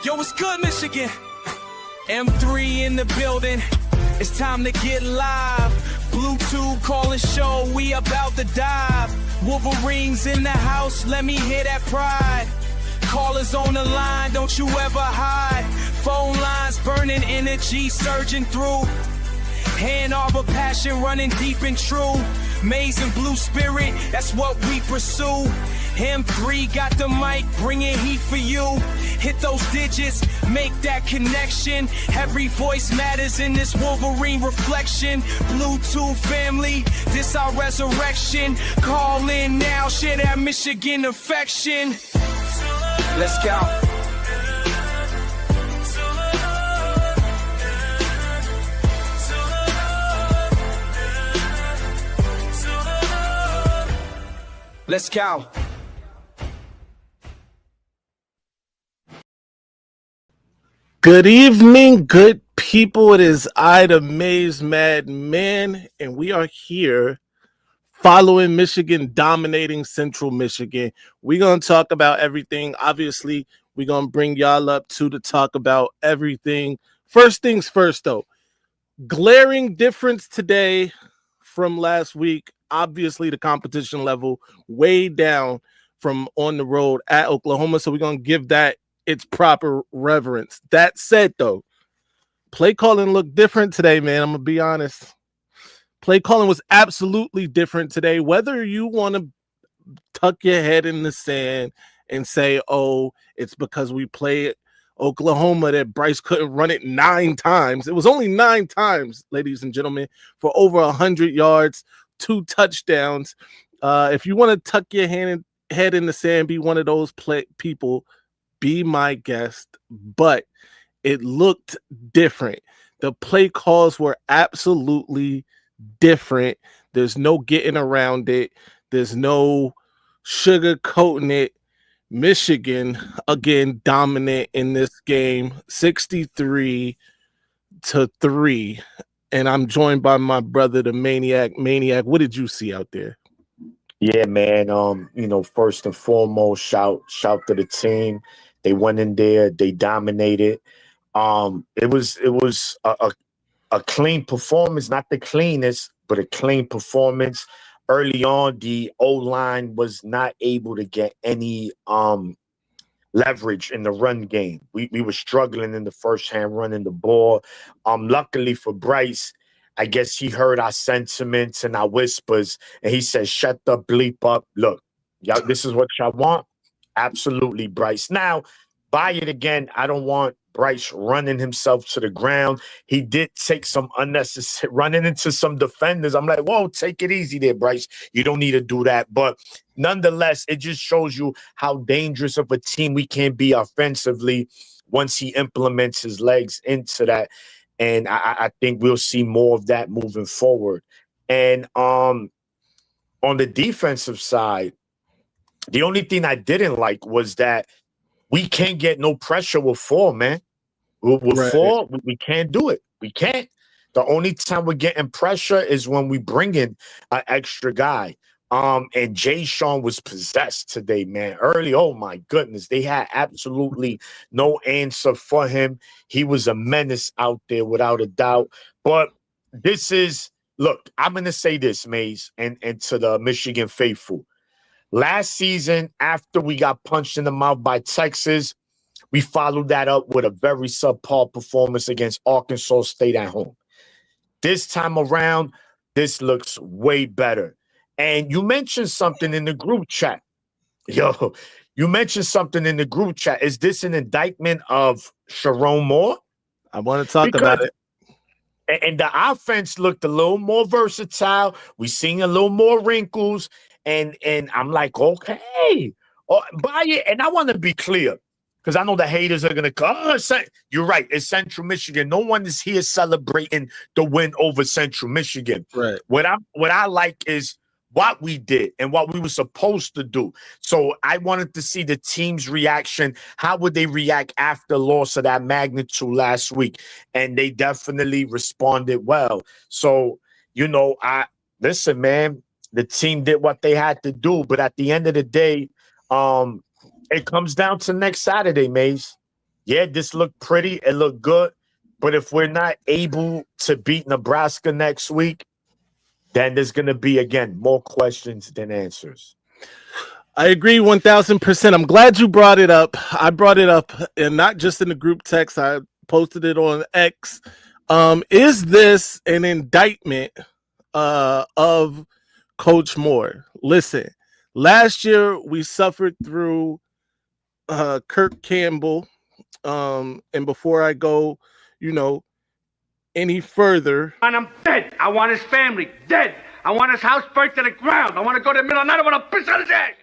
Yo, what's good, Michigan? M3 in the building. It's time to get live. Bluetooth calling show, we about to dive. Wolverines in the house, let me hear that pride. Callers on the line, don't you ever hide. Phone lines burning, energy surging through. Hand Arbor passion running deep and true. Maize and blue spirit, that's what we pursue. M3 got the mic, bringing heat for you. Hit those digits, make that connection. Every voice matters in this Wolverine reflection. Bluetooth family, this our resurrection. Call in now, share that Michigan affection. Let's go. Let's go. Good evening, good people. It is I, the Maze Mad Man, and we are here following Michigan, dominating Central Michigan. We're going to talk about everything. Obviously, we're going to bring y'all up to talk about everything. First things first, though. Glaring difference today from last week. Obviously, the competition level way down from on the road at Oklahoma, so we're going to give that its proper reverence. That said, though, play calling looked different today, man. I'm going to be honest. Play calling was absolutely different today. Whether you want to tuck your head in the sand and say, oh, it's because we played Oklahoma that Bryce couldn't run it 9 times. It was only 9 times, ladies and gentlemen, for over 100 yards, 2 touchdowns. If you want to tuck your head in the sand, be one of those people, be my guest. But it looked different. The play calls were absolutely different. There's no getting around it. There's no sugarcoating it. Michigan, again, dominant in this game, 63-3. And I'm joined by my brother, the Maniac. Maniac, what did you see out there? Yeah, man. First and foremost, shout to the team. They went in there, they dominated. It was a clean performance, not the cleanest, but a clean performance. Early on, the O-line was not able to get any leverage in the run game. We were struggling in the first hand running the ball. Luckily for Bryce, I guess he heard our sentiments and our whispers, and he said, shut the bleep up. Look, y'all, this is what y'all want? Absolutely, Bryce. Now, buy it again. I don't want Bryce running himself to the ground. He did take some unnecessary running into some defenders. I'm like, whoa, take it easy there, Bryce. You don't need to do that. But nonetheless, it just shows you how dangerous of a team we can be offensively once he implements his legs into that. And I think we'll see more of that moving forward. And on the defensive side, the only thing I didn't like was that we can't get no pressure with 4, man. With right. 4, we can't do it. We can't. The only time we're getting pressure is when we bring in an extra guy. And Jay Sean was possessed today, man. Early, oh my goodness. They had absolutely no answer for him. He was a menace out there without a doubt. But this is, look, I'm going to say this, Maze, and to the Michigan faithful. Last season, after we got punched in the mouth by Texas, we followed that up with a very subpar performance against Arkansas State at home. This time around, this looks way better. And you mentioned something in the group chat. Yo, you mentioned something in the group chat. Is this an indictment of Sharon Moore? I want to talk about it. And the offense looked a little more versatile. We seen a little more wrinkles. And I'm like, okay, buy it. And I want to be clear, because I know the haters are going to come. Oh, you're right. It's Central Michigan. No one is here celebrating the win over Central Michigan. Right. What I like is what we did and what we were supposed to do. So I wanted to see the team's reaction. How would they react after loss of that magnitude last week? And they definitely responded well. So, listen, man, the team did what they had to do. But at the end of the day, it comes down to next Saturday, Maze. yeah, this looked pretty. It looked good. But if we're not able to beat Nebraska next week, then there's going to be, again, more questions than answers. I agree 1000%. I'm glad you brought it up. I brought it up, and not just in the group text. I posted it on X. Is this an indictment of Coach Moore? Listen, last year we suffered through Kirk Campbell. And before I go, any further. And I'm dead. I want his family dead. I want his house burnt to the ground. I want to go to the middle of the night. I want to piss on his head.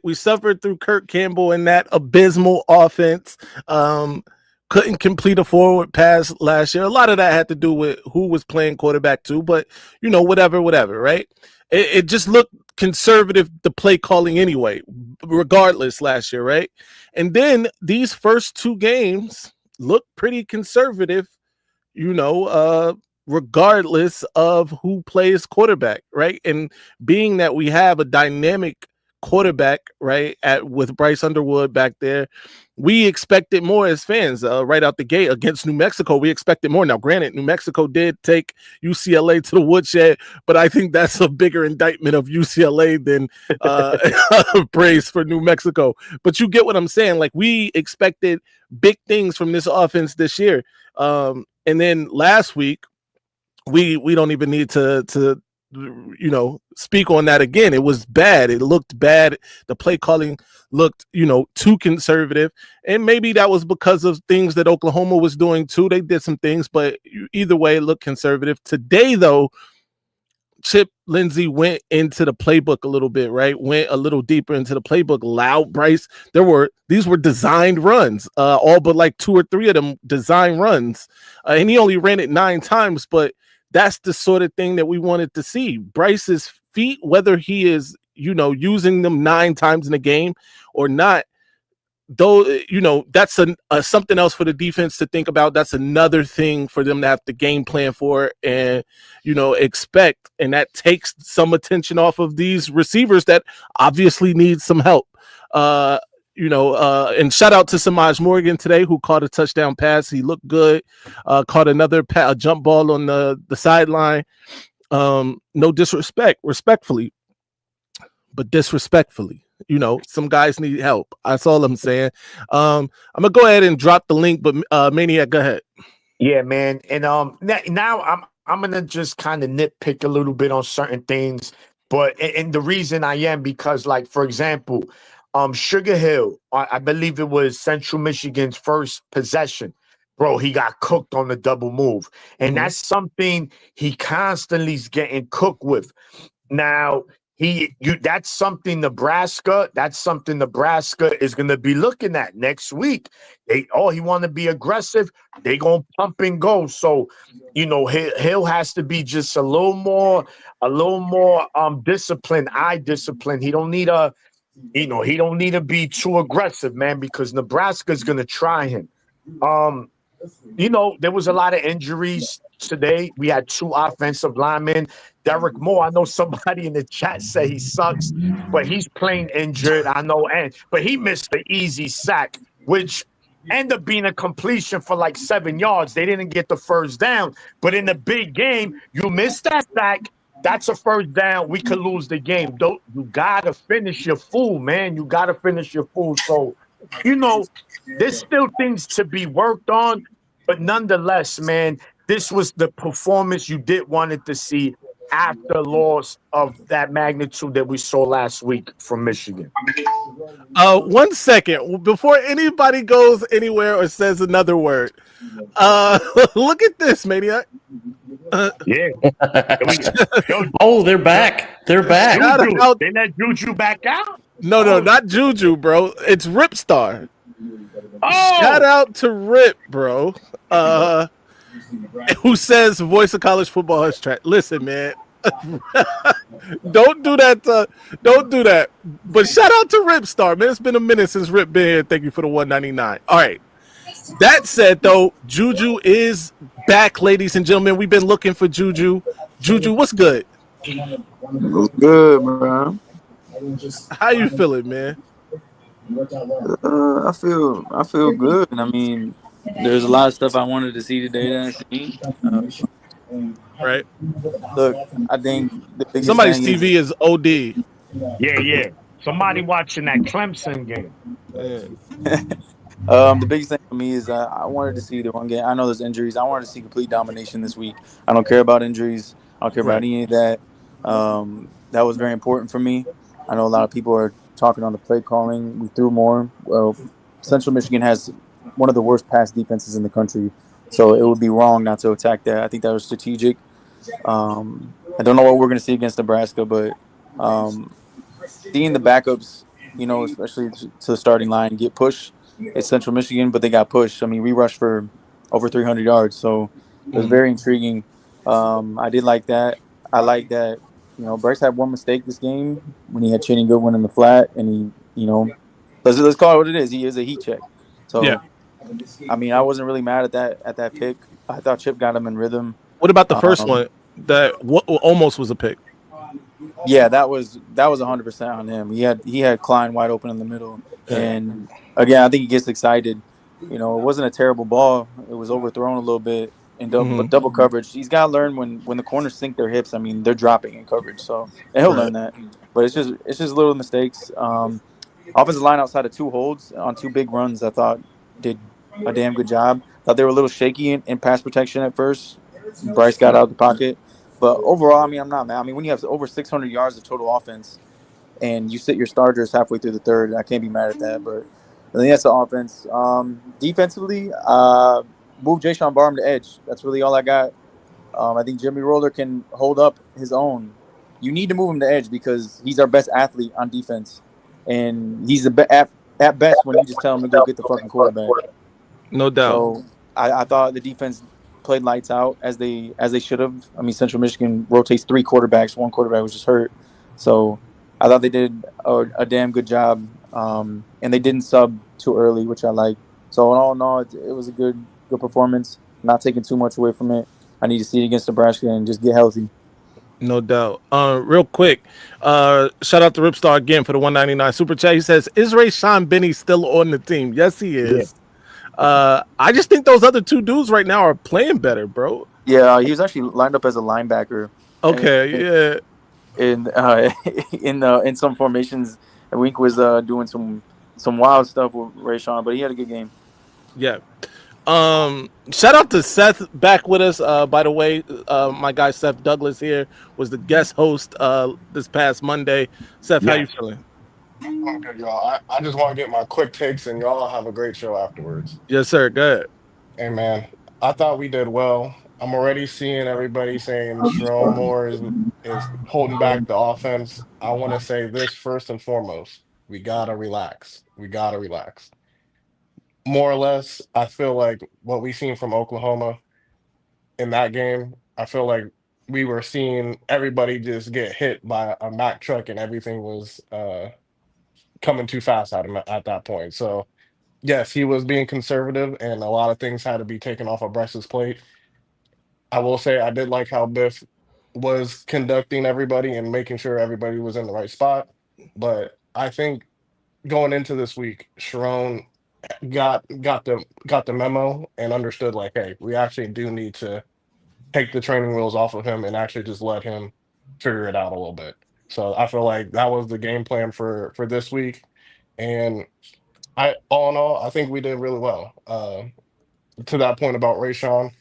We suffered through Kirk Campbell and that abysmal offense. Couldn't complete a forward pass last year. A lot of that had to do with who was playing quarterback too, but whatever, right? It just looked conservative, the play calling anyway, regardless last year, right? And then these first two games look pretty conservative, regardless of who plays quarterback, right? And being that we have a dynamic quarterback, right, with Bryce Underwood back there, we expected more as fans right out the gate against New Mexico. We expected more. Now, granted, New Mexico did take UCLA to the woodshed, but I think that's a bigger indictment of UCLA than praise for New Mexico. But you get what I'm saying. Like, we expected big things from this offense this year. And then last week, we don't even need to speak on that again. It was bad. It looked bad. The play calling looked, too conservative. And maybe that was because of things that Oklahoma was doing too. They did some things, but either way, it looked conservative. Today, though, Chip Lindsey went into the playbook a little bit, right? Went a little deeper into the playbook, allowed Bryce. These were designed runs, all but like 2 or 3 of them design runs. And he only ran it 9 times, but that's the sort of thing that we wanted to see. Bryce's feet, whether he is, using them 9 times in a game or not, though, that's something else for the defense to think about. That's another thing for them to have to game plan for and, expect. And that takes some attention off of these receivers that obviously need some help. And shout out to Samaj Morgan today, who caught a touchdown pass. He looked good. Caught another a jump ball on the sideline. No disrespect, respectfully, but disrespectfully. Some guys need help. That's all I'm saying. I'm gonna go ahead and drop the link, but Maniac, go ahead. Yeah, man. And now I'm gonna just kind of nitpick a little bit on certain things, but and the reason I am because, like, for example, Sugar Hill, I believe it was Central Michigan's first possession. Bro, he got cooked on the double move. And that's something he constantly is getting cooked with. Now, that's something Nebraska is going to be looking at next week. He want to be aggressive. They going to pump and go. So, Hill has to be just a little more disciplined, eye discipline. He don't need to be too aggressive, man, because Nebraska is going to try him. There was a lot of injuries today. We had 2 offensive linemen. Derek Moore, I know somebody in the chat say he sucks, but he's playing injured. I know, but he missed the easy sack, which ended up being a completion for like 7 yards. They didn't get the first down, but in the big game, you missed that sack. That's a first down. We could lose the game. You got to finish your fool, man. You got to finish your fool. So, there's still things to be worked on. But nonetheless, man, this was the performance you did wanted to see after a loss of that magnitude that we saw last week from Michigan. 1 second. Before anybody goes anywhere or says another word, look at this, Maniac. Yeah. Oh, they're back. They're back. They let Juju back out? No, not Juju, bro. It's Ripstar. Oh! Shout out to Rip, bro. Who says voice of college football is trash. Listen, man. Don't do that. Don't do that. But shout out to Ripstar, man. It's been a minute since Rip been here. Thank you for the 199. All right. That said, though, Juju is back, ladies and gentlemen. We've been looking for Juju. Juju, what's good? What's good, man? How you feeling, man? I feel good. I mean, there's a lot of stuff I wanted to see today that I seen. Right? Look, I think the biggest Somebody's thing is TV is OD. Yeah. Somebody watching that Clemson game. Yeah. the biggest thing for me is I wanted to see the one game. I know there's injuries. I wanted to see complete domination this week. I don't care about injuries. I don't care about Right. any of that. That was very important for me. I know a lot of people are talking on the play calling. We threw more. Well, Central Michigan has one of the worst pass defenses in the country, so it would be wrong not to attack that. I think that was strategic. I don't know what we're going to see against Nebraska, but um, seeing the backups, especially to the starting line, get pushed. It's Central Michigan, but they got pushed. I mean, we rushed for over 300 yards, so it was Mhm. very intriguing. I did like that. I like that. Bryce had one mistake this game when he had Channing Goodwin in the flat, and let's call it what it is. He is a heat check. Yeah. So, I mean, I wasn't really mad at that pick. I thought Chip got him in rhythm. What about the first Um, one that almost was a pick? Yeah, that was 100% on him. He had Klein wide open in the middle, Yeah. and again, I think he gets excited. It wasn't a terrible ball. It was overthrown a little bit in Hmm. double coverage. He's got to learn when the corners sink their hips. I mean, they're dropping in coverage, so and he'll Right. learn that. But it's just little mistakes. Offensive line outside of two holds on two big runs, I thought did a damn good job. Thought they were a little shaky in pass protection at first. Bryce got out of the pocket. But overall, I mean, I'm not mad. I mean, when you have over 600 yards of total offense and you sit your starters halfway through the third, I can't be mad at that. But I think that's the offense. Defensively, move Jayshon Barham to edge. That's really all I got. I think Jimmy Roller can hold up his own. You need to move him to edge because he's our best athlete on defense, and he's at best when you just tell him to go get the fucking quarterback. No doubt. So I thought the defense played lights out as they should have. I mean, Central Michigan rotates three quarterbacks. One quarterback was just hurt, so I thought they did a damn good job. And they didn't sub too early, which I like. So in all, it was a good performance. Not taking too much away from it. I need to see it against Nebraska and just get healthy. No doubt. Real quick, shout out to Ripstar again for the 199 super chat. He says, "Is Ray Sean Benny still on the team?" Yes, he Yeah. is. I just think those other two dudes right now are playing better, bro. Yeah, he was actually lined up as a linebacker. Okay, yeah, In in some formations, Wink was doing some wild stuff with Rayshawn, but he had a good game. yeah. Shout out to Seth back with us. By the way, my guy Seth Douglas here was the guest host this past Monday. Seth, how you Yes. feeling? I'm good, y'all. I just want to get my quick takes, and y'all have a great show afterwards. Yes, sir. Good. Hey, man, I thought we did well. I'm already seeing everybody saying Sharon Moore is holding back the offense. I want to say this first and foremost: we gotta relax. We gotta relax. More or less, I feel like what we seen from Oklahoma in that game. I feel like we were seeing everybody just get hit by a Mack truck, and everything was coming too fast at him at that point. So yes, he was being conservative, and a lot of things had to be taken off of Bryce's plate. I will say I did like how Biff was conducting everybody and making sure everybody was in the right spot. But I think going into this week, Sharon got the memo and understood like, hey, we actually do need to take the training wheels off of him and actually just let him figure it out a little bit. So I feel like that was the game plan for this week. And I all in all, I think we did really well. To that point about Rayshawn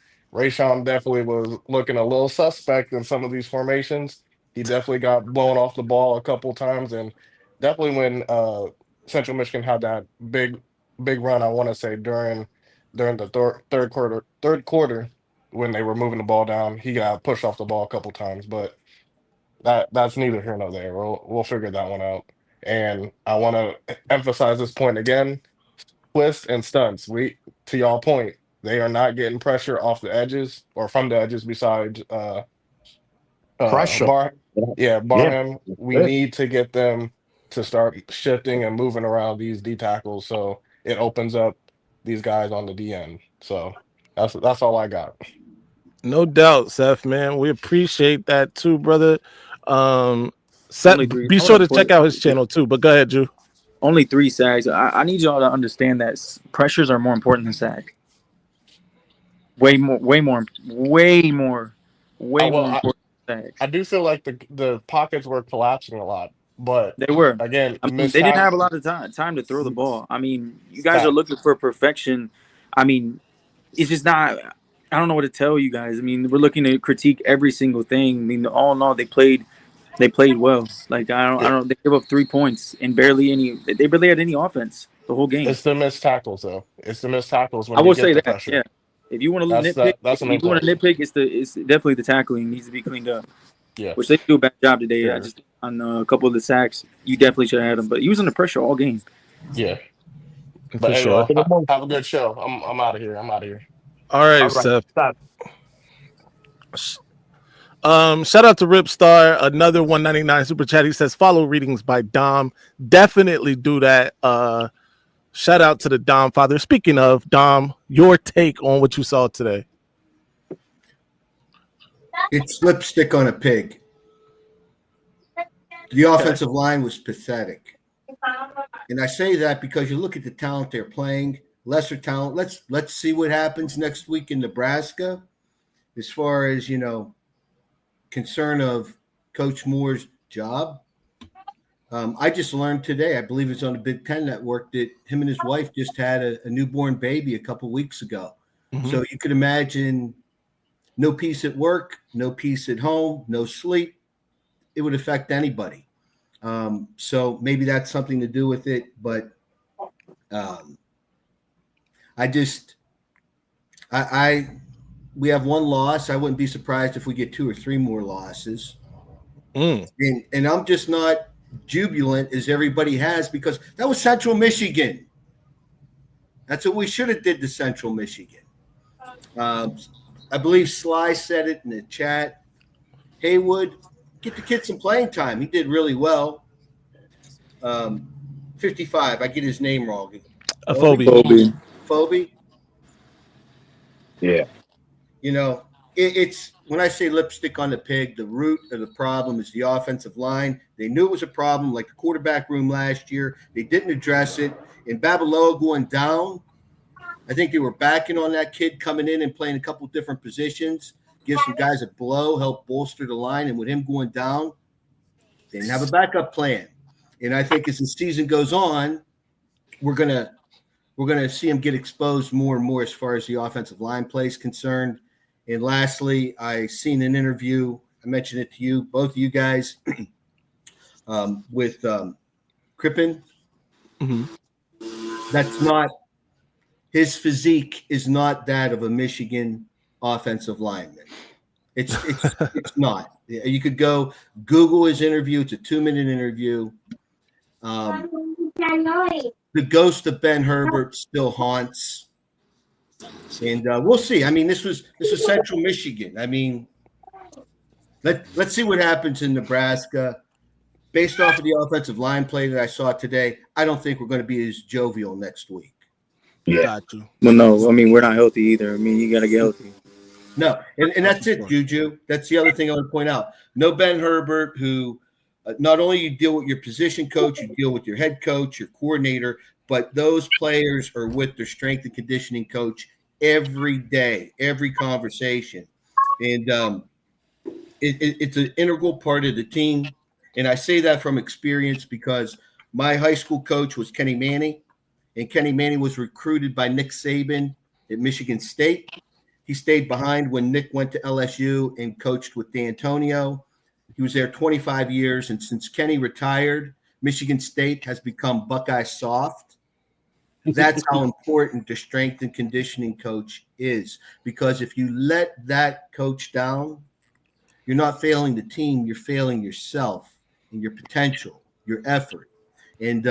definitely was looking a little suspect in some of these formations. He definitely got blown off the ball a couple times, and definitely when Central Michigan had that big run, I want to say during the third quarter when they were moving the ball down, he got pushed off the ball a couple times, but that's neither here nor there. We'll figure that one out. And I want to emphasize this point again: twists and stunts. To y'all point, they are not getting pressure off the edges or from the edges. Besides, Pressure. Bar, yeah, Yeah. Barham. That's We it. need to get them to start shifting and moving around these D tackles, so it opens up these guys on the D end. So that's all I got. No doubt, Seth, man. We appreciate that too, brother. Seth, Only agree. be I sure want to to check put out his channel too. But go ahead, Drew. Only 3 sacks. I need y'all to understand that pressures are more important than sacks. Way more important than sacks. I do feel like the pockets were collapsing a lot, but They were. again, I mean, missed they didn't have a tackle. lot of time to throw the ball. I mean, you guys are Fact. looking for perfection. I mean, it's just not. I don't know what to tell you guys. I mean, we're looking to critique every single thing. I mean, all in all, they played well. Like I don't. They gave up 3 points and barely any. They barely had any offense the whole game. It's the missed tackles, though. It's the missed tackles I when you will get say the that. pressure. Yeah. If you want to That's nitpick, the main point. it's definitely the tackling needs to be cleaned up. Yeah. Which they do a bad job today. Sure. I just on a couple of the sacks, you definitely should have had them. But he was under pressure all game. Yeah. For But sure. anyway, have a good show. I'm out of here. I'm out of here. All right, Seth. Shout out to Ripstar, another 199 super chat. He says follow readings by Dom. Definitely do that. Shout out to the Dom father. Speaking of Dom, your take on what you saw today. It's lipstick on a pig. The offensive line was pathetic. And I say that because you look at the talent they're playing, lesser talent. Let's see what happens next week in Nebraska as far as, concern of Coach Moore's job. I just learned today, I believe it's on the Big Ten Network, that him and his wife just had a newborn baby a couple weeks ago. Mm-hmm. So you could imagine no peace at work, no peace at home, no sleep. It would affect anybody. So maybe that's something to do with it. But we have 1 loss. I wouldn't be surprised if we get 2 or 3 more losses. And I'm just not jubilant as everybody has, because that was Central Michigan. That's what we should have did to Central Michigan. I believe Sly said it in the chat. Haywood, get the kid some playing time. He did really well. 55. I get his name wrong. Phoebe. Yeah. It's when I say lipstick on the pig, the root of the problem is the offensive line. They knew it was a problem, like the quarterback room last year. They didn't address it. And Babaloa going down, I think they were backing on that kid coming in and playing a couple different positions, give some guys a blow, help bolster the line. And with him going down, they didn't have a backup plan. And I think as the season goes on, we're gonna see him get exposed more and more as far as the offensive line play is concerned. And lastly, I seen an interview. I mentioned it to you, both of you guys, with Crippen. Mm-hmm. That's not his physique is not that of a Michigan offensive lineman. It's not. You could go Google his interview. It's a 2-minute interview. The ghost of Ben Herbert still haunts. And we'll see. I mean, this was Central Michigan. I mean, let's see what happens in Nebraska. Based off of the offensive line play that I saw today, I don't think we're going to be as jovial next week. Yeah. Got you. Well, no, I mean, we're not healthy either. I mean, you got to get healthy. No, and that's it, Juju. That's the other thing I want to point out. No Ben Herbert, who not only you deal with your position coach, you deal with your head coach, your coordinator, but those players are with their strength and conditioning coach every day, every conversation. And it's an integral part of the team. And I say that from experience because my high school coach was Kenny Manning, and Kenny Manning was recruited by Nick Saban at Michigan State. He stayed behind when Nick went to LSU and coached with D'Antonio. He was there 25 years, and since Kenny retired, Michigan State has become Buckeye soft. That's how important the strength and conditioning coach is, because if you let that coach down, you're not failing the team, you're failing yourself and your potential, your effort. And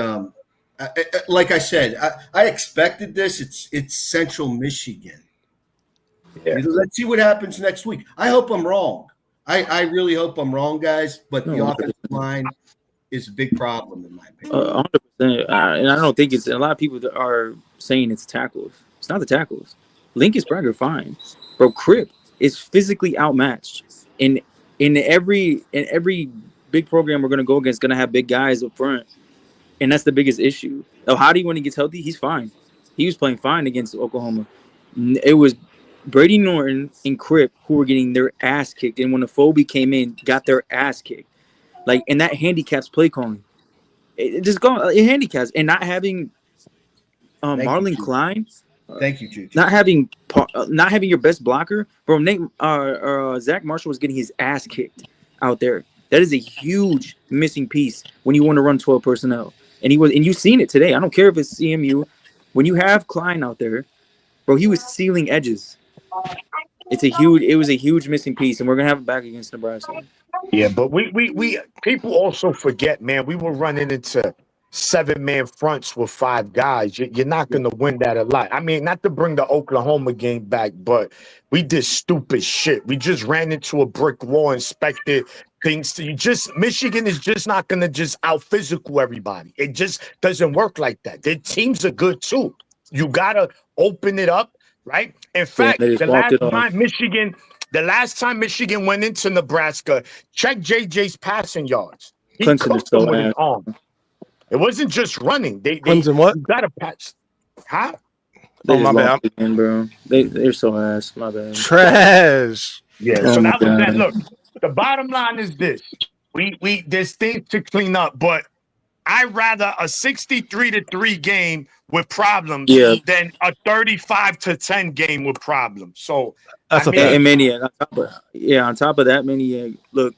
like I said, I expected this. It's Central Michigan. Yeah. Let's see what happens next week. I hope I'm wrong. I really hope I'm wrong, guys. But the offensive line is a big problem in my opinion. 100%. And I don't think it's a lot of people that are saying it's tackles. It's not the tackles. Lincoln Sprague are fine, bro. Crip is physically outmatched. In every big program we're gonna go against, gonna have big guys up front. and that's the biggest issue. Oh, how do you when he gets healthy? He's fine. He was playing fine against Oklahoma. It was Brady Norton and Cripp who were getting their ass kicked, and when the Phobie came in, got their ass kicked. Like, and that handicaps play calling. It handicaps, and not having Marlon Klein. Thank you, Juju. Not having your best blocker, bro. Zach Marshall was getting his ass kicked out there. That is a huge missing piece when you want to run 12 personnel. And you've seen it today. I don't care if it's CMU. When you have Klein out there, bro, he was sealing edges. It was a huge missing piece, and we're gonna have it back against Nebraska. Yeah, but we people also forget, man. We were running into 7-man fronts with 5 guys. You're not going to win that a lot. I mean, not to bring the Oklahoma game back, but we did stupid shit. We just ran into a brick wall, inspected things. Michigan is just not going to just out physical everybody. It just doesn't work like that. Their teams are good too. You got to open it up, right? In fact, the last time Michigan went into Nebraska, check JJ's passing yards. He cooked them with his arm. It wasn't just running. They what? Got a patch. Huh? My bad, bro. They're so ass. My bad. Trash. Yeah. So that was that. Look, the bottom line is this: there's things to clean up, but I'd rather a 63-3 game with problems than a 35-10 game with problems. So that's on top of that, Maniac. Look.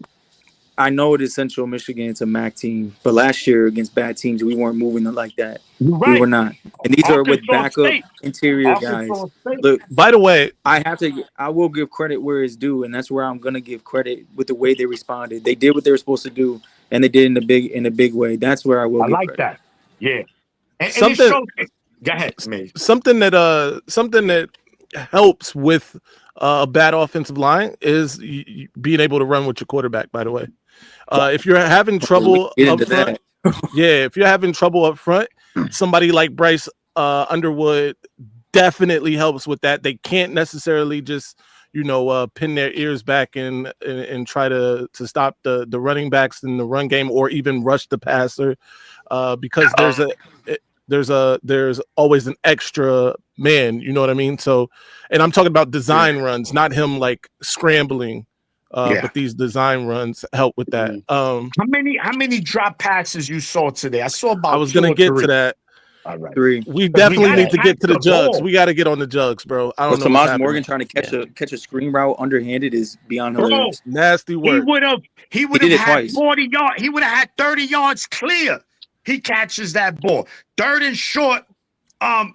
I know it is Central Michigan. It's a MAC team, but last year against bad teams, we weren't moving like that. Right. We were not, and these are with backup interior guys. Look, by the way, I will give credit where it's due, and that's where I'm gonna give credit with the way they responded. They did what they were supposed to do, and they did in a big way. That's where I will. I give like credit. that. Yeah. And something. Go ahead, me. Something that helps with a bad offensive line is being able to run with your quarterback. By the way. If you're having trouble up front, if you're having trouble up front, somebody like Bryce Underwood definitely helps with that. They can't necessarily just, pin their ears back and try to stop the running backs in the run game or even rush the passer because there's always an extra man. You know what I mean? So, and I'm talking about design runs, not him like scrambling. But these design runs help with that. How many drop passes you saw today? I saw about. I was gonna get to that. All right. 3. We definitely need to get to the jugs. We got to get on the jugs, bro. I don't know. Tomas Morgan trying to catch a screen route underhanded is beyond hilarious. Nasty work. He would have had 40 yards. He would have had 30 yards clear. He catches that ball. 3rd and short.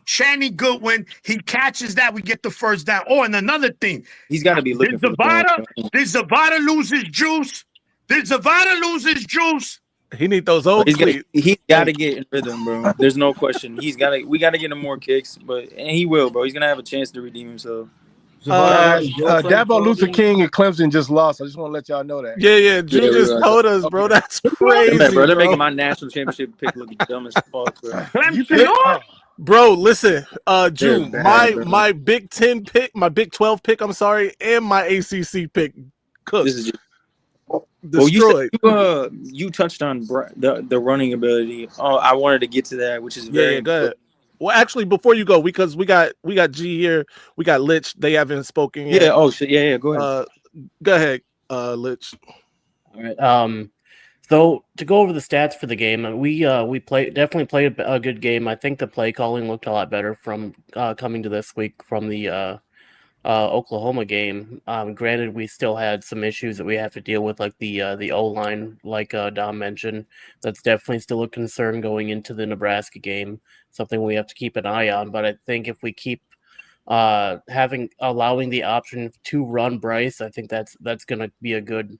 Channing Goodwin, he catches that, we get the first down. Oh, and another thing, he's got to be looking for Did Zavada lose his juice? He need those old cleats. He's got to get in rhythm, bro. There's no question. We got to get him more kicks, and he will, bro. He's gonna have a chance to redeem himself. Dabo Luther King and Clemson just lost. I just want to let y'all know that. Yeah. Drew just told us, bro. That's crazy, bro. They're making my national championship pick look dumb as fuck, bro. Bro, listen, Drew, my Big 10 pick, my Big 12 pick, I'm sorry, and my ACC pick cooked. This is destroyed. Well, you touched on the running ability. Oh, I wanted to get to that, which is very go ahead. Well, actually, before you go, because we got G here, we got Litch. They haven't spoken yet. Yeah. Oh shit. Yeah. Go ahead. Go ahead, Litch. All right. So to go over the stats for the game, we definitely played a good game. I think the play calling looked a lot better from coming to this week from the Oklahoma game. Granted, we still had some issues that we have to deal with, like the O-line, like Dom mentioned. That's definitely still a concern going into the Nebraska game, something we have to keep an eye on. But I think if we keep allowing the option to run Bryce, I think that's going to be a good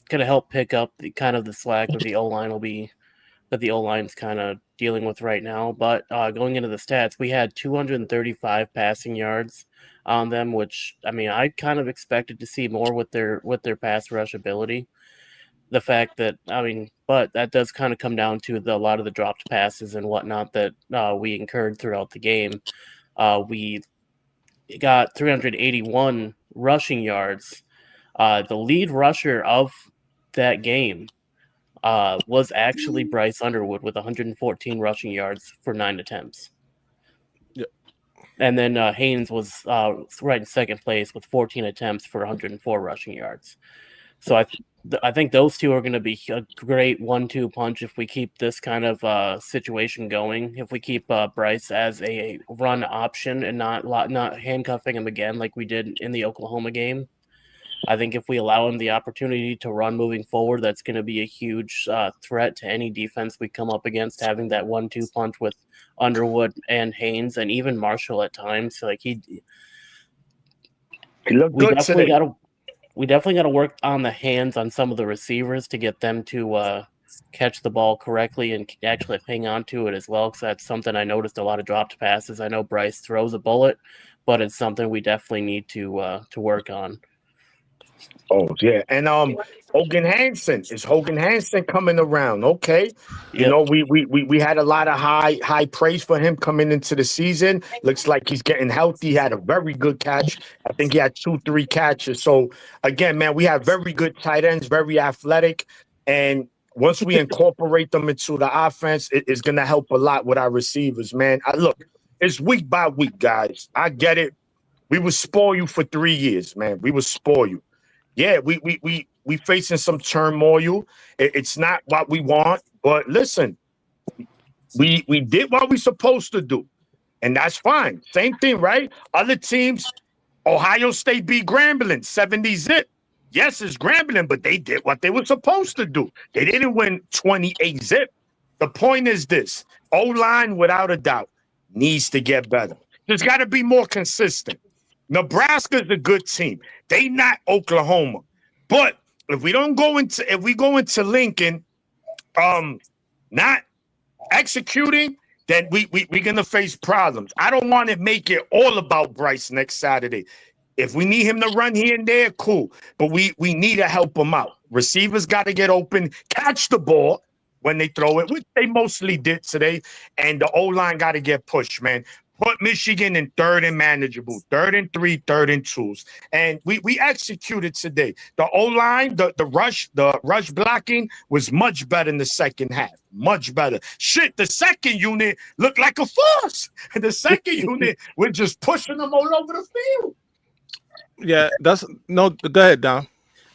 going to help pick up the kind of the slack that the O-line's kind of dealing with right now. But going into the stats, we had 235 passing yards on them, which I kind of expected to see more with their pass rush ability. The fact that but that does kind of come down to a lot of the dropped passes and whatnot that we incurred throughout the game. We got 381 rushing yards. The lead rusher of that game was actually Bryce Underwood with 114 rushing yards for 9 attempts. Yep. And then Haynes was right in second place with 14 attempts for 104 rushing yards. So I think those two are going to be a great 1-2 punch if we keep this kind of situation going. If we keep Bryce as a run option and not handcuffing him again like we did in the Oklahoma game. I think if we allow him the opportunity to run moving forward, that's going to be a huge threat to any defense we come up against, having that 1-2 punch with Underwood and Haynes and even Marshall at times. Like he looked good today. We definitely got to work on the hands on some of the receivers to get them to catch the ball correctly and actually hang on to it as well, because that's something I noticed a lot of dropped passes. I know Bryce throws a bullet, but it's something we definitely need to work on. Oh yeah, and Hogan Hansen coming around? Okay, you know we had a lot of high praise for him coming into the season. Looks like he's getting healthy. He had a very good catch. I think he had 2-3 catches. So again, man, we have very good tight ends, very athletic, and once we incorporate them into the offense, it's gonna help a lot with our receivers, man. Look, it's week by week, guys. I get it. We will spoil you for 3 years, man. We will spoil you. Yeah, we facing some turmoil. It's not what we want, but listen, we did what we supposed to do, and that's fine. Same thing, right? Other teams, Ohio State beat Grambling 70-zip. Yes, it's Grambling, but they did what they were supposed to do. They didn't win 28-zip. The point is this: O-line, without a doubt, needs to get better. There's got to be more consistent. Nebraska's a good team. They not Oklahoma. But if we go into Lincoln, not executing, then we're gonna face problems. I don't want to make it all about Bryce next Saturday. If we need him to run here and there, cool. But we need to help him out. Receivers got to get open, catch the ball when they throw it, which they mostly did today. And the O-line got to get pushed, man. Put Michigan in 3rd and manageable, 3rd and 3, 3rd and 2s. And we executed today. The O-line, the rush blocking was much better in the second half. Much better. Shit, the second unit looked like a force. The second unit, we're just pushing them all over the field. Yeah, go ahead, Dom.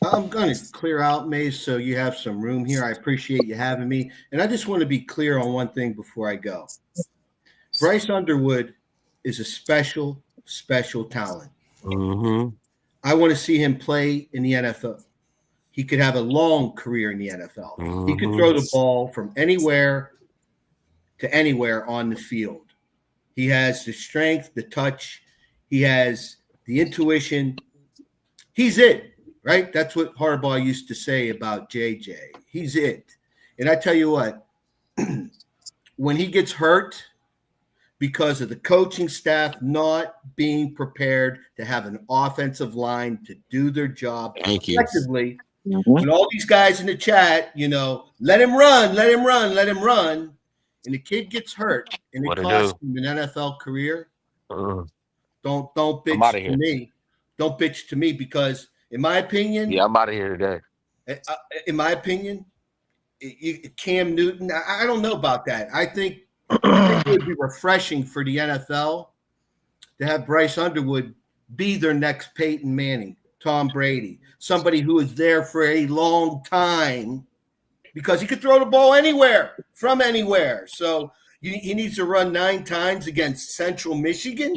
I'm going to clear out, Maze, so you have some room here. I appreciate you having me. And I just want to be clear on one thing before I go. Bryce Underwood is a special talent. Mm-hmm. I want to see him play in the NFL. He could have a long career in the NFL. Mm-hmm. He could throw the ball from anywhere to anywhere on the field. He has the strength, the touch. He has the intuition. He's it, right? That's what Harbaugh used to say about JJ. He's it. And I tell you what, when he gets hurt because of the coaching staff not being prepared to have an offensive line to do their job effectively, when all these guys in the chat, let him run, and the kid gets hurt and it costs him an NFL career, don't bitch to me. Don't bitch to me, because in my opinion, I'm out of here today. In my opinion, Cam Newton, I don't know about that. I think it would be refreshing for the NFL to have Bryce Underwood be their next Peyton Manning, Tom Brady, somebody who is there for a long time, because he could throw the ball anywhere, from anywhere. So he needs to run 9 times against Central Michigan.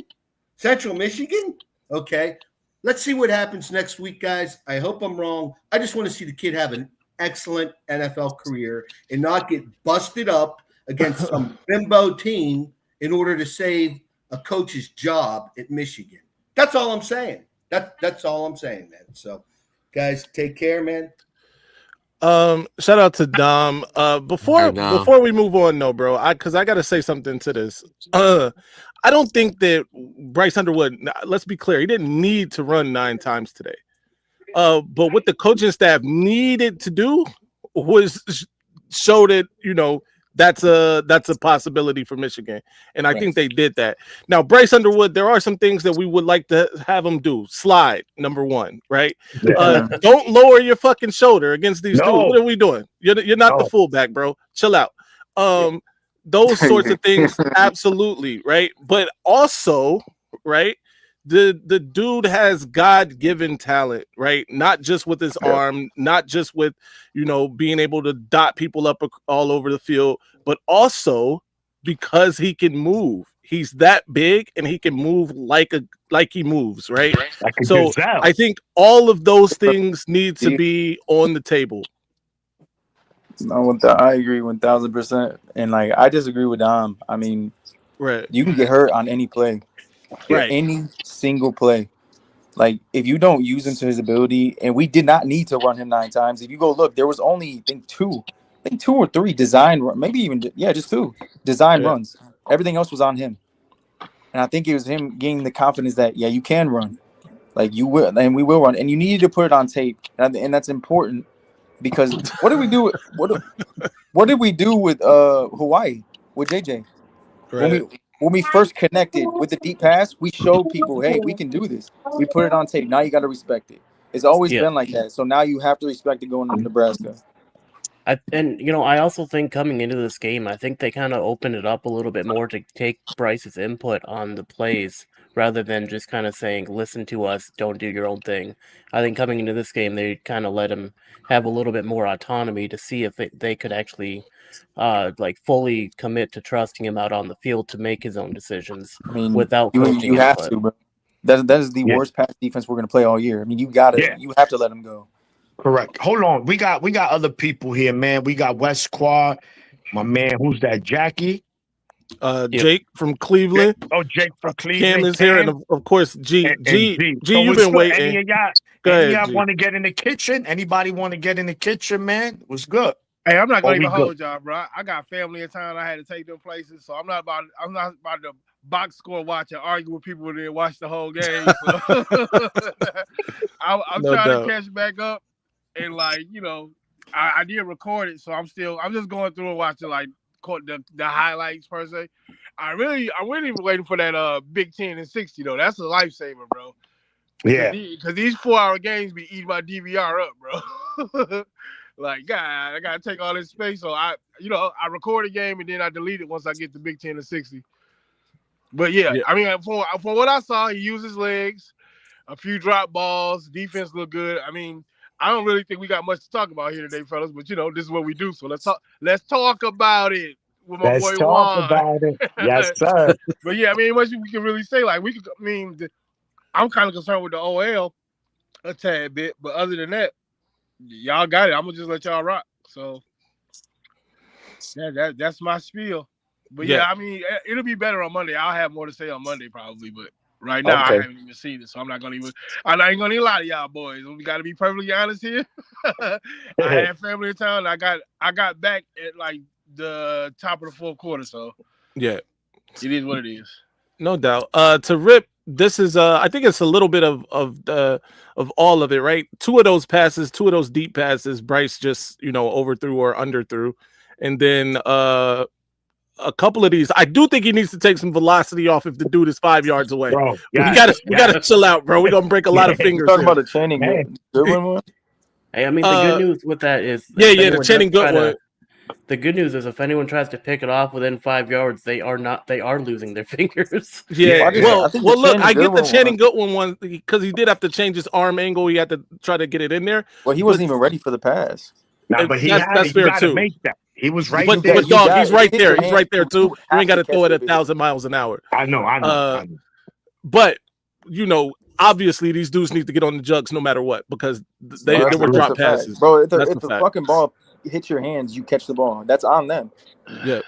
Okay. Let's see what happens next week, guys. I hope I'm wrong. I just want to see the kid have an excellent NFL career and not get busted up against some bimbo team in order to save a coach's job at Michigan. That's all I'm saying. That's all I'm saying, man. So, guys, take care, man. Shout out to Dom. Before we move on, no, bro, because I gotta say something to this. I don't think that Bryce Underwood, let's be clear, he didn't need to run 9 times today. But what the coaching staff needed to do was show that, that's a possibility for Michigan, and I think they did that. Now, Bryce Underwood, there are some things that we would like to have him do. Slide, number one, right? Don't lower your fucking shoulder against these dudes. What are we doing? You're not the fullback, bro. Chill out. Those sorts of things, absolutely, right? But also, right, the dude has God-given talent, right? Not just with his arm, not just with, being able to dot people up all over the field, but also because he can move. He's that big and he can move like he moves, right? So I think all of those things need to be on the table. No, I agree 1,000%, and I disagree with Dom. I mean, you can get hurt on any play, any single play. If you don't use him to his ability, and we did not need to run him 9 times. If you go look, there was only two or three design, maybe even just 2 design runs. Everything else was on him, and I think it was him gaining the confidence that you can run, you will, and we will run, and you needed to put it on tape, and that's important. Because what did we do? What did we do with Hawaii with JJ? When we first connected with the deep pass, we showed people, hey, we can do this. We put it on tape. Now you got to respect it. It's always been like that. So now you have to respect it going to Nebraska. I also think coming into this game, I think they kind of opened it up a little bit more to take Bryce's input on the plays rather than just kind of saying, listen to us, don't do your own thing. I think coming into this game, they kind of let him have a little bit more autonomy to see if they could actually fully commit to trusting him out on the field to make his own decisions without coaching you have to, bro. That is the worst pass defense we're going to play all year. I mean, you have to let him go. Correct. Hold on. We got other people here, man. We got West Quad. My man, who's that? Jackie? Jake from Cleveland. Jake from Cleveland. Cam is here, and of course, G. You've been waiting. Any of y'all want to get in the kitchen? Anybody want to get in the kitchen, man? What's good? Hey, I'm not gonna even hold y'all, bro. I got family in town. I had to take them places, so I'm not about to box score watch and argue with people that didn't watch the whole game. So. I'm trying to catch back up, and I did record it, so I'm just going through and watching the highlights per se. I'm really waiting for that Big 10 and 60 though. That's a lifesaver, bro. Because these 4-hour games be eating my DVR up, bro. God, I gotta take all this space. So I record a game and then I delete it once I get to Big 10 and 60. But I mean, from what I saw, he used his legs, a few drop balls, defense looked good. I mean, I don't really think we got much to talk about here today, fellas. But this is what we do. So let's talk about it with my boy Juan. About it. Yes, sir. But I mean, much we can really say. I'm kind of concerned with the OL a tad bit, but other than that, y'all got it. I'm gonna just let y'all rock. So that's my spiel. But I mean, it'll be better on Monday. I'll have more to say on Monday probably, but right now I haven't even seen it, so I ain't gonna even lie to y'all boys. We gotta be perfectly honest here. I had family in town. I got back at the top of the 4th quarter, so it is what it is. No doubt. To Rip, this is I think it's a little bit of all of it, right? 2 of those passes, 2 of those deep passes, Bryce just overthrew or underthrew, and then a couple of these, I do think he needs to take some velocity off if the dude is 5 yards away. Bro, we gotta chill out, bro. We're gonna break a lot of fingers. Talking about the Channing Goodwin. Hey, I mean, the good news with that is the Channing Goodwin. The good news is if anyone tries to pick it off within 5 yards, they are losing their fingers. Well, look, I get the Channing Goodwin one because he did have to change his arm angle. He had to try to get it in there. Well, he wasn't even ready for the pass. Nah, but that's fair too. Make that. He was right there. But dog, he's right there. He's right there too. You ain't got to throw it at 1,000 miles an hour. I know. But obviously these dudes need to get on the jugs no matter what because they were drop passes. Bro, if the fucking ball hits your hands, you catch the ball. That's on them. Yeah,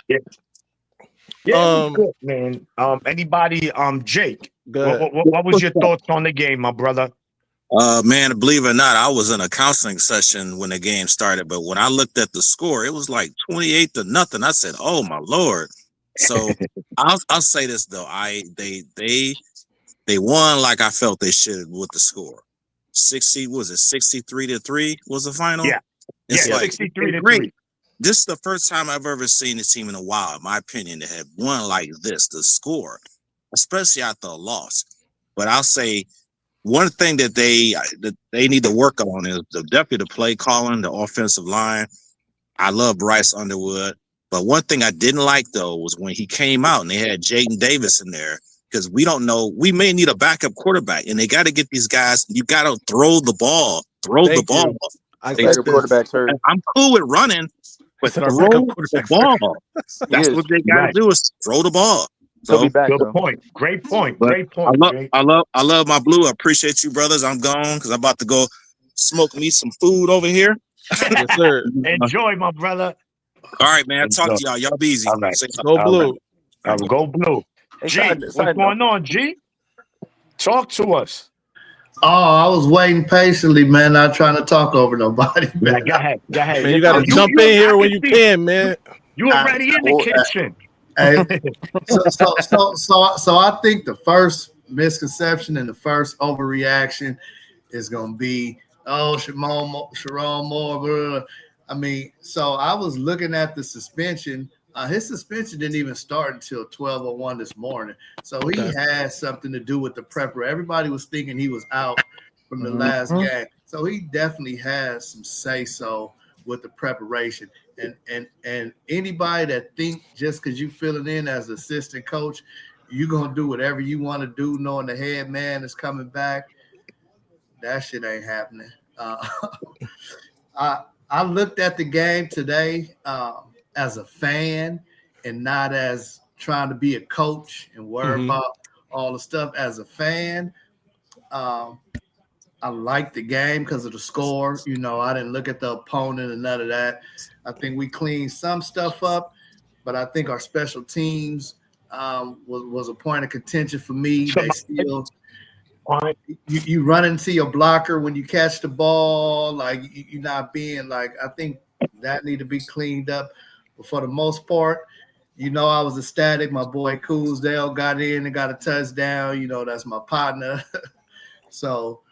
good, man. Anybody? Jake, what was your thoughts on the game, my brother? Man, believe it or not, I was in a counseling session when the game started, but when I looked at the score, it was 28-0. I said, "Oh my Lord!" So I'll say this though, they won like I felt they should with the score. 63-3 was the final. Yeah, 63-3. this is the first time I've ever seen a team in a while, in my opinion, that had won like this, the score, especially after a loss. But I'll say one thing that they need to work on is definitely the play calling, the offensive line. I love Bryce Underwood. But one thing I didn't like, though, was when he came out and they had Jaden Davis in there, because we don't know. We may need a backup quarterback, and they got to get these guys. You got to throw the ball. Thank you. I said Your quarterback's hurt. I'm cool with running, but our throw backup the quarterback's ball. That's is. what they got to Right. do is throw the ball. He'll So, be back Good though. point. Great point. but Great point. Jake. I love my Blue. I appreciate you, brothers. I'm gone because I'm about to go smoke me some food over here. Yes, sir. Enjoy, my brother. All right, man. Talk Enjoy. to y'all. Y'all be easy. All right. Say- Go All Blue. right. Go Blue. Hey, G, side what's note. going on, G? Talk to us. Oh, I was waiting patiently, man. Not trying to talk over nobody, Yeah, man. go ahead. Go ahead. Man, you got to You- jump you- in here I when can you see can, man. You already in the Well, kitchen. Hey, so I think the first misconception and the first overreaction is gonna be, oh, Sharon Moore. Blah, blah. I mean, so I was looking at the suspension. His suspension didn't even start until 12:01 this morning. So he had something to do with the prepper. Everybody was thinking he was out from the last game. So he definitely has some say-so with the preparation. And anybody that think just because you filling in as assistant coach, you're gonna do whatever you want to do, knowing the head man is coming back, that shit ain't happening. I looked at the game today as a fan and not as trying to be a coach and worry about all the stuff. As a fan, I liked the game because of the score. You know, I didn't look at the opponent and none of that. I think we cleaned some stuff up, but I think our special teams was a point of contention for me. They still you run into your blocker when you catch the ball, like you're not being like. I think that need to be cleaned up. But for the most part, you know, I was ecstatic. My boy Coolsdale got in and got a touchdown. You know, that's my partner. So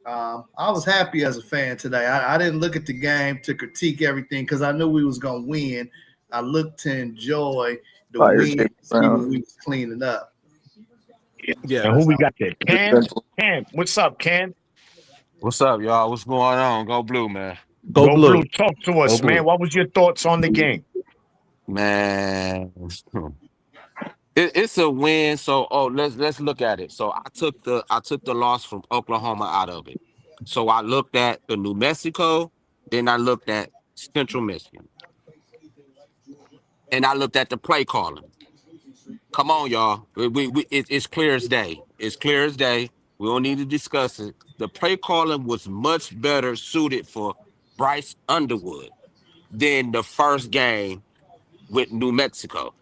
I was happy as a fan today. I didn't look at the game to critique everything because I knew we was gonna win. I looked to enjoy the win, see what we was cleaning up. Yeah. And who we got there? Ken? Ken, what's up, Ken? What's up, y'all? What's going on? Go Blue, man. Go Blue. Talk to us, Go Blue. man. What was your thoughts on the game? Man, it's a win. So, let's look at it. So, I took the loss from Oklahoma out of it. So, I looked at the New Mexico, then I looked at Central Michigan, and I looked at the play calling. Come on, y'all. It's clear as day. It's clear as day. We don't need to discuss it. The play calling was much better suited for Bryce Underwood than the first game with New Mexico.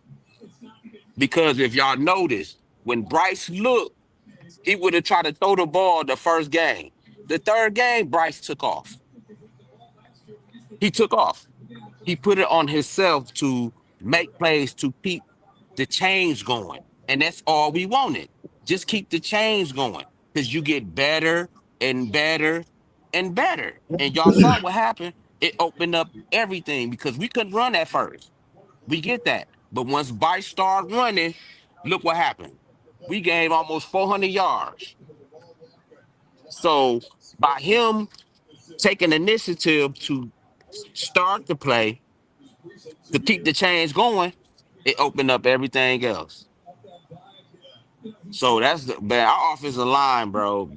Because if y'all noticed, when Bryce looked, he would have tried to throw the ball the first game. The third game, Bryce took off. He took off. He put it on himself to make plays to keep the change going. And that's all we wanted. Just keep the change going because you get better and better and better. And y'all saw what happened. It opened up everything because we couldn't run at first. We get that. But once Bryce started running, look what happened. We gained almost 400 yards. So by him taking initiative to start the play, to keep the change going, it opened up everything else. So that's man, our offensive line, bro.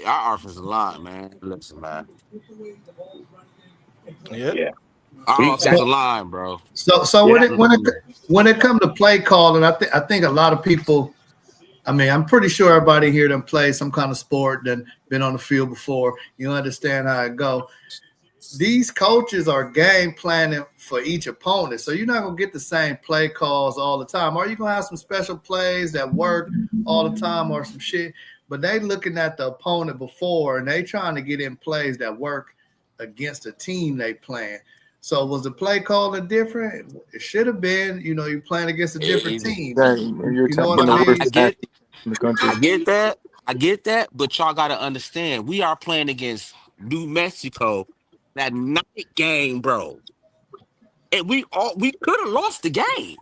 Our offensive line, man. Listen, man. Yeah. Our offensive line, bro. So when it comes to play calling, I think a lot of people. I mean, I'm pretty sure everybody here done played some kind of sport, done been on the field before. You understand how it go. These coaches are game planning for each opponent. So you're not going to get the same play calls all the time. Are you going to have some special plays that work all the time or some shit? But they looking at the opponent before and they trying to get in plays that work against the team they playing. So was the play calling different? It should have been. You know, you're playing against a different team. You're You know what I mean? I get that, but y'all got to understand, we are playing against New Mexico, that night game, bro. and we could have lost the game.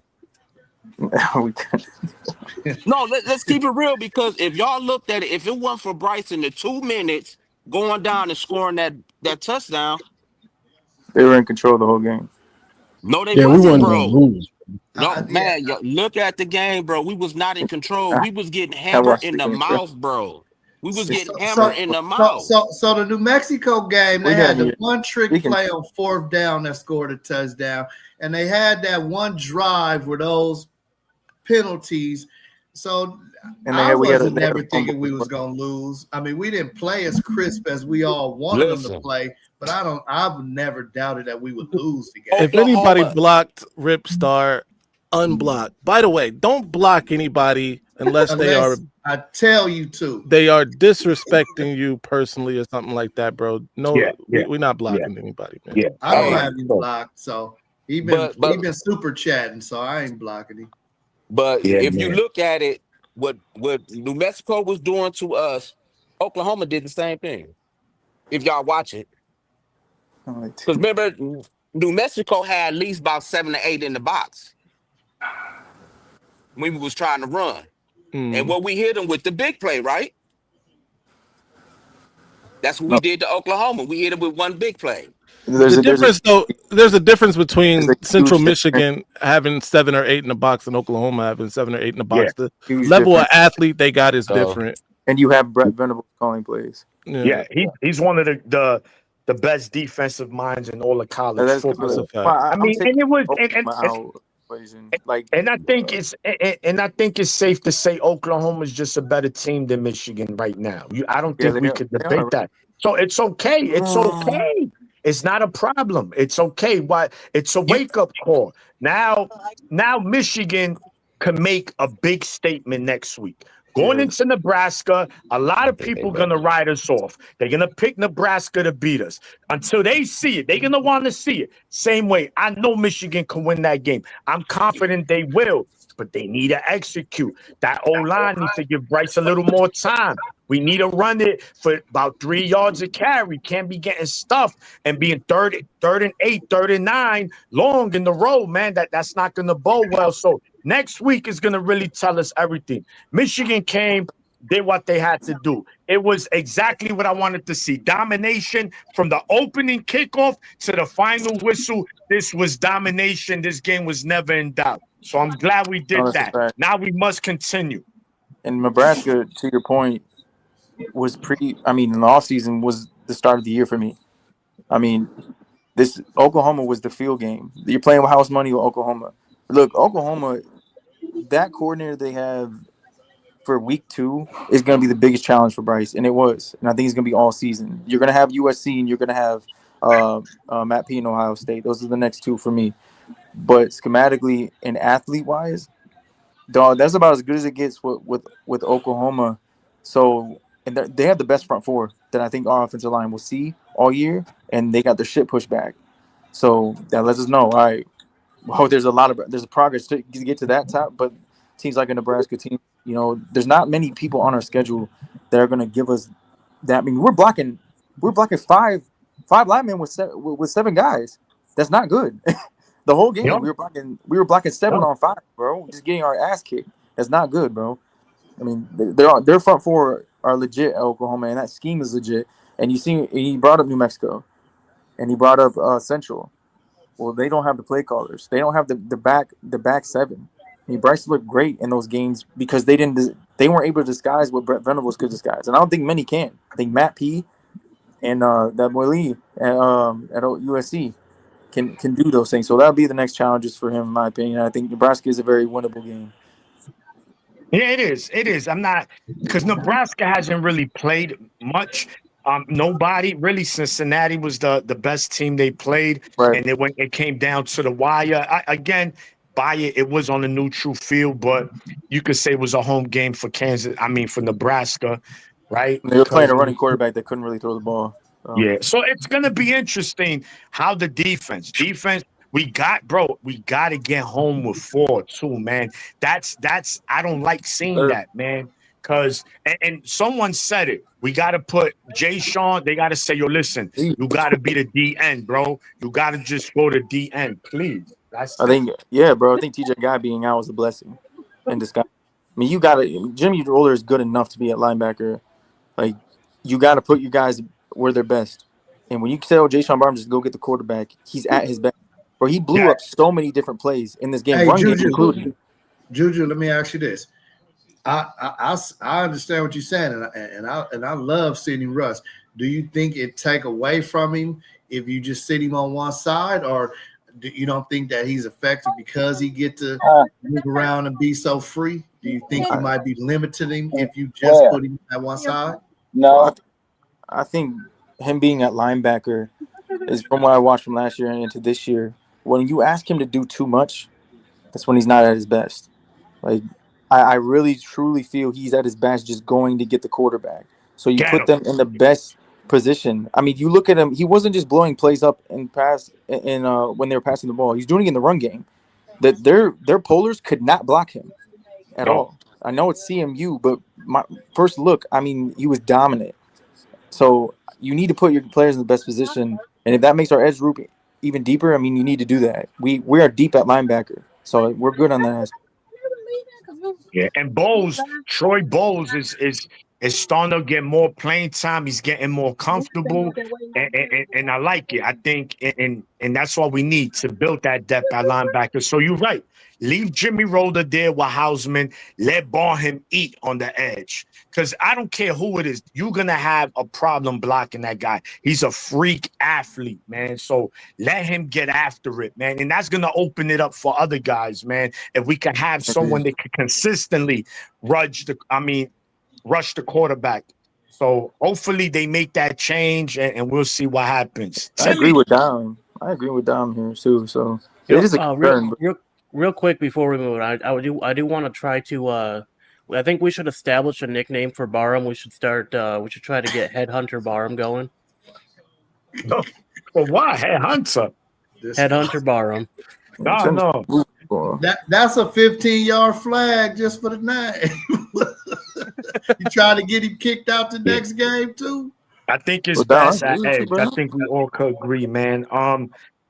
We could. No, let's keep it real, because if y'all looked at it, if it wasn't for Bryce in the 2 minutes going down and scoring that touchdown, They were in control the whole game. no, they Yeah, we wasn't, weren't gonna bro. lose. No, Yeah. man, look at the game, bro. We was not in control. We was getting I hammered watched in the the game, bro. mouth, bro. We was getting So, hammered in the mouth. the New Mexico game, they We had had the you- one trick we can- play on 4th down that scored a touchdown, and they had that one drive with those penalties. So And I we had wasn't they had never a thinking fumble. we was gonna lose. I mean, we didn't play as crisp as we all wanted them to Listen. play, but I've never doubted that we would lose the game. If anybody Oklahoma. blocked Rip Star, unblock. By the way, don't block anybody unless Unless I tell you to. they are disrespecting you personally or something like that, bro. No, Yeah, yeah, we're not blocking anybody, man. Yeah. I don't Hey, have him blocked, so he been super chatting, so I ain't blocking him. But Yeah, if you man. look at it, what New Mexico was doing to us, Oklahoma did the same thing. If y'all watch it, because remember, New Mexico had at least about 7 to 8 in the box when we was trying to run. And what we hit them with the big play, right? That's what we did to Oklahoma. We hit them with one big play. There's a difference between There's a huge Central difference. Michigan having 7 or 8 in the box and Oklahoma having 7 or 8 in the box. The Huge level difference. of athlete they got is different. And you have Brett Venables calling plays. Yeah, he's one of the best defensive minds in all of college That's football. completely- fact. Well, I I'm mean, taking and it was, Oklahoma out equation. Like, and I think it's safe to say Oklahoma's just a better team than Michigan right now. I don't Yeah, think they we are. could They debate are. that. So it's okay. It's okay. It's not a problem. It's okay. Why? It's a wake up call. Now Michigan can make a big statement next week. Going into Nebraska, a lot of people are going to write us off. They're going to pick Nebraska to beat us. Until they see it, they're going to want to see it. Same way, I know Michigan can win that game. I'm confident they will, but they need to execute. That O-line needs to give Bryce a little more time. We need to run it for about 3 yards a carry. Can't be getting stuffed and being third and 8, 3rd and 9 long in the road, man. That's not going to bode well. So next week is going to really tell us everything. Michigan came, did what they had to do. It was exactly what I wanted to see. Domination from the opening kickoff to the final whistle. This was domination. This game was never in doubt. So I'm glad we did that's a that. fact. Now we must continue. And Nebraska, to your point, was in the offseason was the start of the year for me. I mean, this Oklahoma was the field game. You're playing with house money with Oklahoma. Look, Oklahoma, that coordinator they have for week 2 is going to be the biggest challenge for Bryce, and it was. And I think it's going to be all season. You're going to have USC, and you're going to have Matt P. in Ohio State. Those are the next 2 for me. But schematically and athlete-wise, dog, that's about as good as it gets with Oklahoma. So, and they have the best front 4 that I think our offensive line will see all year, and they got their shit pushed back. So that lets us know, all right, well, there's a progress to get to that top, but teams like a Nebraska team, there's not many people on our schedule that are going to give us that. I mean, we're blocking 5 linemen with 7 guys. That's not good. The whole game we were blocking 7 on 5, bro. Just getting our ass kicked. That's not good, bro. I mean, their front 4 are legit at Oklahoma, and that scheme is legit. And you see, he brought up New Mexico, and he brought up Central. Well, they don't have the play callers. They don't have the back 7. I mean, Bryce looked great in those games because they weren't able to disguise what Brett Venables could disguise, and I don't think many can. I think Matt P. and that boy Lee at USC can do those things. So that'll be the next challenges for him, in my opinion. I think Nebraska is a very winnable game. Yeah, it is. It is. I'm not, because Nebraska hasn't really played much. Nobody really. Cincinnati was the best team they played, right. And it came down to the wire. It was on a neutral field, but you could say it was a home game for for Nebraska, right? They were playing a running quarterback that couldn't really throw the ball. Yeah, so it's gonna be interesting how the defense. We got to get home with 4 too, man. That's I don't like seeing that, man. Because and someone said it. We got to put Jay Sean. They got to say, yo, listen, you got to be the DN, bro. You got to just go to DN, please. That's I think, yeah, bro. I think TJ Guy being out was a blessing in disguise. I mean, you got to Jimmy Roller is good enough to be at linebacker. Like, you got to put your guys where they're best. And when you tell Jay Sean Barnes just go get the quarterback, he's at his best. Bro, he blew up so many different plays in this game, Hey, run game Juju, included. Juju, let me ask you this. I understand what you're saying, and I love seeing Russ. Do you think it take away from him if you just sit him on one side, or you don't think that he's effective because he get to move around and be so free? Do you think you might be limiting him if you just put him at one side? No, I think him being at linebacker is, from what I watched from last year and into this year, when you ask him to do too much, that's when he's not at his best. Like, I really truly feel he's at his best just going to get the quarterback. So you put them in the best position. I mean, you look at him; he wasn't just blowing plays up and pass in when they were passing the ball. He's doing it in the run game. That their polars could not block him at all. I know it's CMU, but my first look, I mean, he was dominant. So you need to put your players in the best position, and if that makes our edge group even deeper, I mean, you need to do that. We are deep at linebacker, so we're good on that. Yeah, and Troy Bowles is starting to get more playing time. He's getting more comfortable, and I like it. I think, and that's what we need to build that depth at linebacker. So you're right. Leave Jimmy Roller there with Hausman. Let Barham eat on the edge. Because I don't care who it is. You're going to have a problem blocking that guy. He's a freak athlete, man. So let him get after it, man. And that's going to open it up for other guys, man. If we can have someone that can consistently rush the quarterback. So hopefully they make that change, and we'll see what happens. I agree with Dom. Here too. So it is a concern. Real quick before we move on, I do want to try to. I think we should establish a nickname for Barham. We should start. We should try to get Headhunter Barham going. Well, why Headhunter? Headhunter Barham. No. That's a 15-yard flag just for the name. You trying to get him kicked out the next game too? I think it's best at edge. I think we all could agree, man.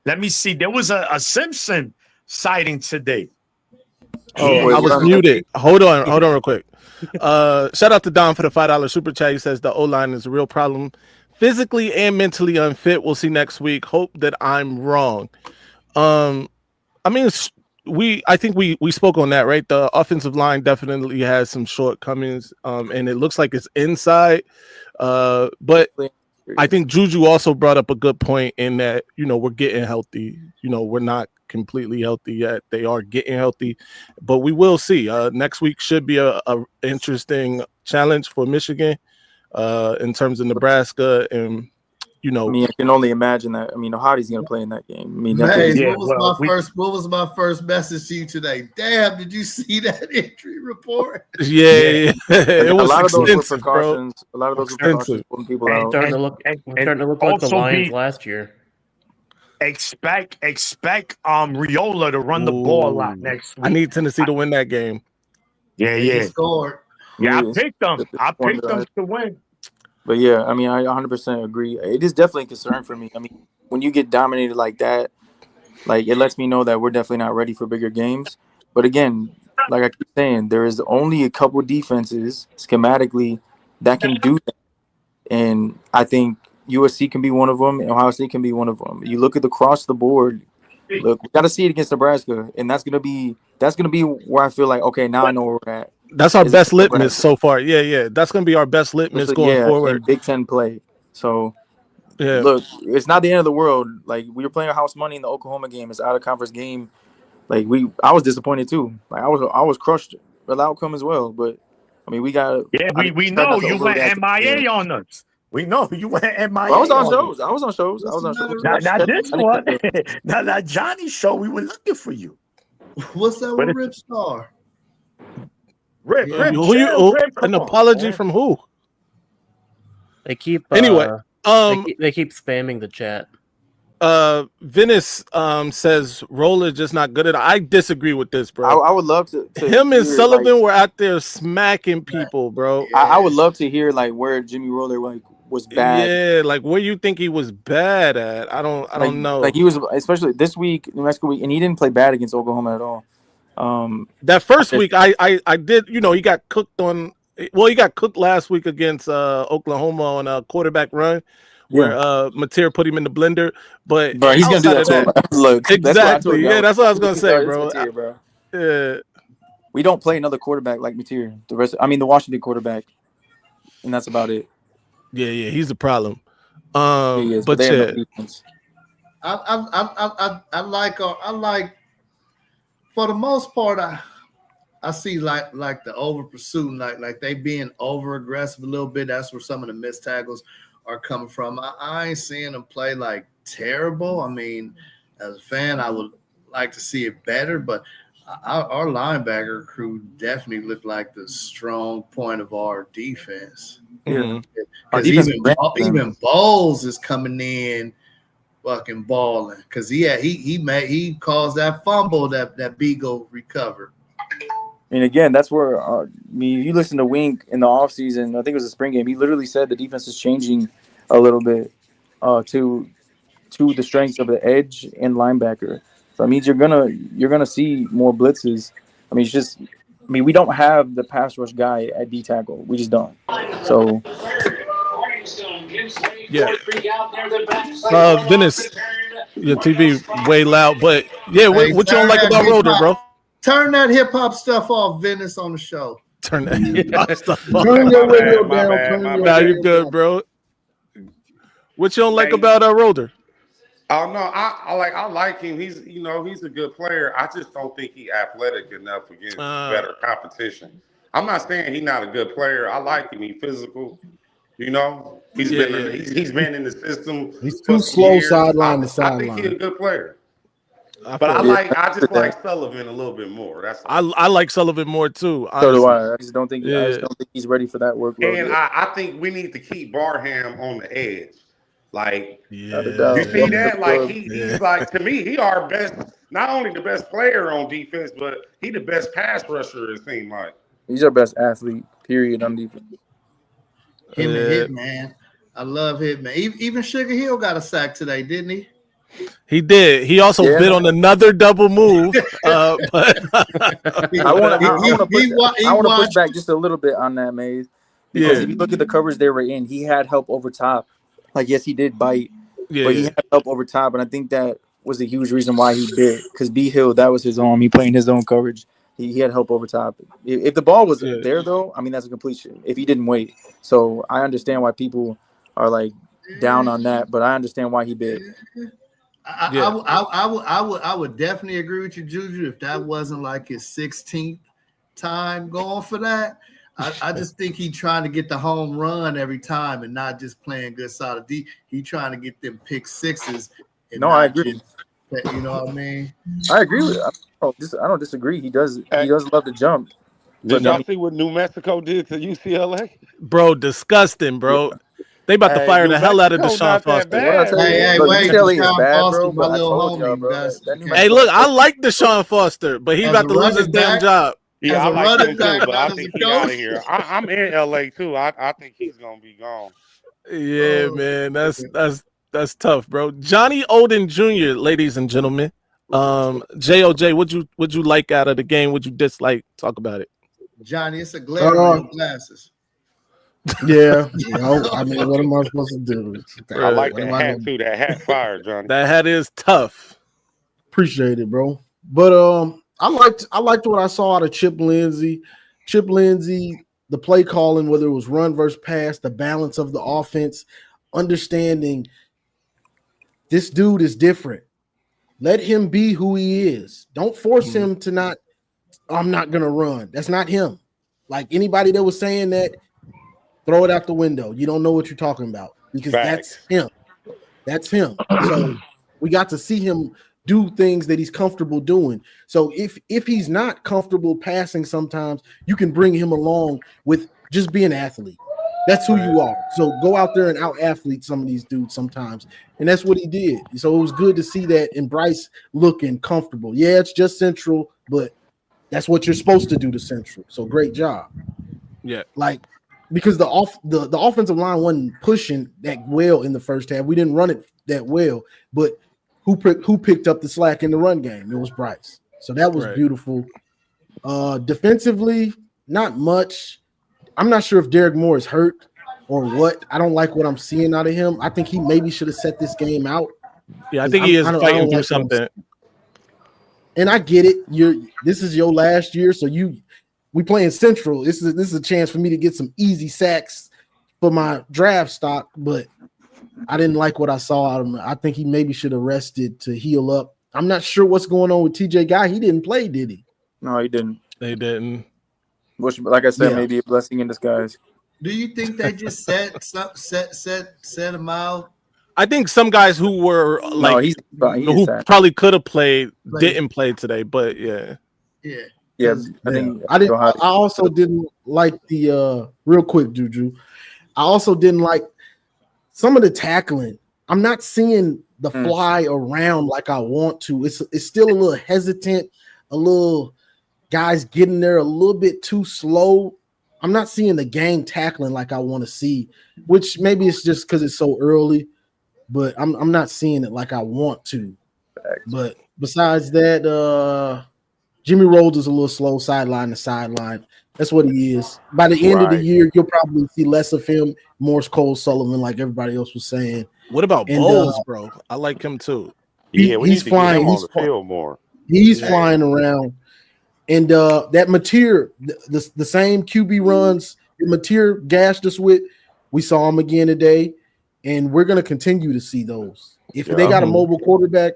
Let me see. There was a Simpson sighting today. I was muted. Hold on real quick. Shout out to Don for the $5 super chat. He says the O-line is a real problem. Physically and mentally unfit. We'll see next week. Hope that I'm wrong. I mean, I think we spoke on that, right? The offensive line definitely has some shortcomings, and it looks like it's inside. But I think Juju also brought up a good point in that, we're getting healthy. We're not completely healthy yet. They are getting healthy, but we will see. Next week should be a interesting challenge for Michigan in terms of Nebraska. And, I mean, I can only imagine that. I mean, Hardy's going to play in that game. I mean, what was my first message to you today? Damn, did you see that injury report? Yeah. It was a lot of those were extensive, precautions. bro. A lot of those were precautions pulling people out. Starting to look like the Lions last year. Expect Riola to run the ball a lot next week. I need Tennessee to win that game. Yeah. He scored. Yeah, I picked them to win. But yeah, I mean, I 100% agree. It is definitely a concern for me. I mean, when you get dominated like that, like, it lets me know that we're definitely not ready for bigger games. But again, like I keep saying, there is only a couple defenses schematically that can do that. And I think USC can be one of them, and Ohio State can be one of them. You look at across the board. Look, we got to see it against Nebraska, and that's gonna be where I feel like, okay, now I know where we're at. That's our best litmus so far. Yeah. That's gonna be our best litmus going forward. In Big Ten play. So, yeah. Look, it's not the end of the world. Like, we were playing house money in the Oklahoma game. It's out of conference game. Like, I was disappointed too. Like, I was crushed with the outcome as well. But I mean, we got. Yeah, we know you went MIA on us. We know you went MIA. I was on shows. Not this one. Not Johnny's show. We were looking for you. What's that with Rip Star? Rip, an apology from who? They keep anyway. They keep spamming the chat. Venice says Roller just not good at it. I disagree with this, bro. I would love to Him and hear, Sullivan were out there smacking people, bro. I would love to hear like where Jimmy Roller was bad. Yeah, like where you think he was bad at? I don't know. Like he was, especially this week, New Mexico week, and he didn't play bad against Oklahoma at all. That first week, I did. You know, he got cooked on. Well, he got cooked last week against Oklahoma on a quarterback run, where Mateer put him in the blender. But he's gonna do that to him. Look, exactly. That's what I was gonna say, bro. Mateer, bro. Yeah. We don't play another quarterback like Mateer. The Washington quarterback, and that's about it. Yeah, he's a problem. He is, but they yeah, have no defense. I like for the most part. I see like the over pursuit, like they being over aggressive a little bit. That's where some of the missed tackles are coming from. I ain't seeing them play like terrible. I mean, as a fan, I would like to see it better, but our linebacker crew definitely looked like the strong point of our defense. Yeah, because even Bowles is coming in fucking balling because he caused that fumble that Beagle recovered. And again, that's where you listen to Wink in the offseason. I think it was a spring game. He literally said the defense is changing a little bit to the strengths of the edge and linebacker. So that means you're gonna see more blitzes. I mean, we don't have the pass rush guy at D tackle. We just don't. So yeah. Venice, your TV way loud, but yeah, what you don't like about Roller, bro? Turn that hip hop stuff off, Venice, on the show. Turn that hip hop stuff off. Turn your radio down. Now you're good, bro. What you don't like about Roller? Oh no, I like him. He's a good player. I just don't think he's athletic enough against better competition. I'm not saying he's not a good player. I like him. He's physical. He's been in the system. He's too slow sideline to I think he's a good player. But I just like Sullivan a little bit more. I like Sullivan more too. Honestly. So do I. I just don't think he's ready for that workload. And I think we need to keep Barham on the edge. Like, you see that? Like he's like, to me, he our best, not only the best player on defense, but he the best pass rusher, it seems like. He's our best athlete, period, on defense. Him and Hitman. I love Hitman. Even Sugar Hill got a sack today, didn't he? He did. He also bid on another double move. But I want to push back just a little bit on that, Maze. Because if you look at the coverage they were in, he had help over top. Like, yes, he did bite, but he had help over top, and I think that was a huge reason why he bit. Because B Hill, that was his own. He playing his own coverage. He had help over top. If the ball was there, though, I mean, that's a completion. If he didn't wait, so I understand why people are like down on that, but I understand why he bit. I would definitely agree with you, Juju. If that wasn't like his 16th time going for that. I just think he's trying to get the home run every time and not just playing good solid D. He's trying to get them pick sixes. I agree. You know what I mean? I agree with it. I don't disagree. He does love to jump. Did y'all see what New Mexico did to UCLA? Bro, disgusting, bro. They about to fire the hell out of Deshaun Foster. Hey, wait, Deshaun Foster, my little homie. Hey, look, I like Deshaun Foster, but he's about to lose his damn job. Yeah, I like him too, but I think he's out of here. I'm in LA too. I think he's gonna be gone. Yeah, man, that's tough, bro. Johnny Odin Jr., ladies and gentlemen. JOJ, what'd you like out of the game? What'd you dislike? Talk about it. Johnny, it's a glare on your glasses. Yeah, I mean, what am I supposed to do? I like that hat too. That hat fire, Johnny. That hat is tough. Appreciate it, bro. But I liked what I saw out of Chip Lindsey. Chip Lindsey, the play calling, whether it was run versus pass, the balance of the offense, understanding this dude is different. Let him be who he is. Don't force him to not, I'm not going to run. That's not him. Like anybody that was saying that, throw it out the window. You don't know what you're talking about because that's him. That's him. So we got to see him do things that he's comfortable doing. So if he's not comfortable passing sometimes, you can bring him along with just being an athlete. That's who you are. So go out there and out athlete some of these dudes sometimes. And that's what he did. So it was good to see that, and Bryce looking comfortable. Yeah, it's just Central, but that's what you're supposed to do to Central. So great job. Yeah. Like, because the offensive line wasn't pushing that well in the first half. We didn't run it that well, but who picked up the slack in the run game? It was Bryce. So that was beautiful. Defensively, not much. I'm not sure if Derek Moore is hurt or what. I don't like what I'm seeing out of him. I think he maybe should have set this game out. Yeah, I think he is fighting through something. And I get it. This is your last year, so we playing Central. This is a chance for me to get some easy sacks for my draft stock, but I didn't like what I saw out of him. I think he maybe should have rested to heal up. I'm not sure what's going on with TJ Guy. He didn't play, did he? No, he didn't. They didn't. Which, like I said, maybe a blessing in disguise. Do you think they just set him out? I think some guys who were like who probably could have played didn't play today, but yeah. I also didn't like the real quick, Juju. I also didn't like some of the tackling. I'm not seeing the fly around like I want to. It's still a little hesitant, a little guys getting there a little bit too slow. I'm not seeing the gang tackling like I want to see, which maybe it's just because it's so early, but I'm not seeing it like I want to. But besides that, Jimmy Rhodes is a little slow sideline to sideline. That's what he is. By the end of the year, you'll probably see less of him, more Cole Sullivan, like everybody else was saying. What about Bowles, bro? I like him too. He's flying. Get him on the field more. He's flying around. And that Mateer, the same QB runs that Mateer gashed us with, we saw him again today, and we're going to continue to see those. If they got a mobile quarterback,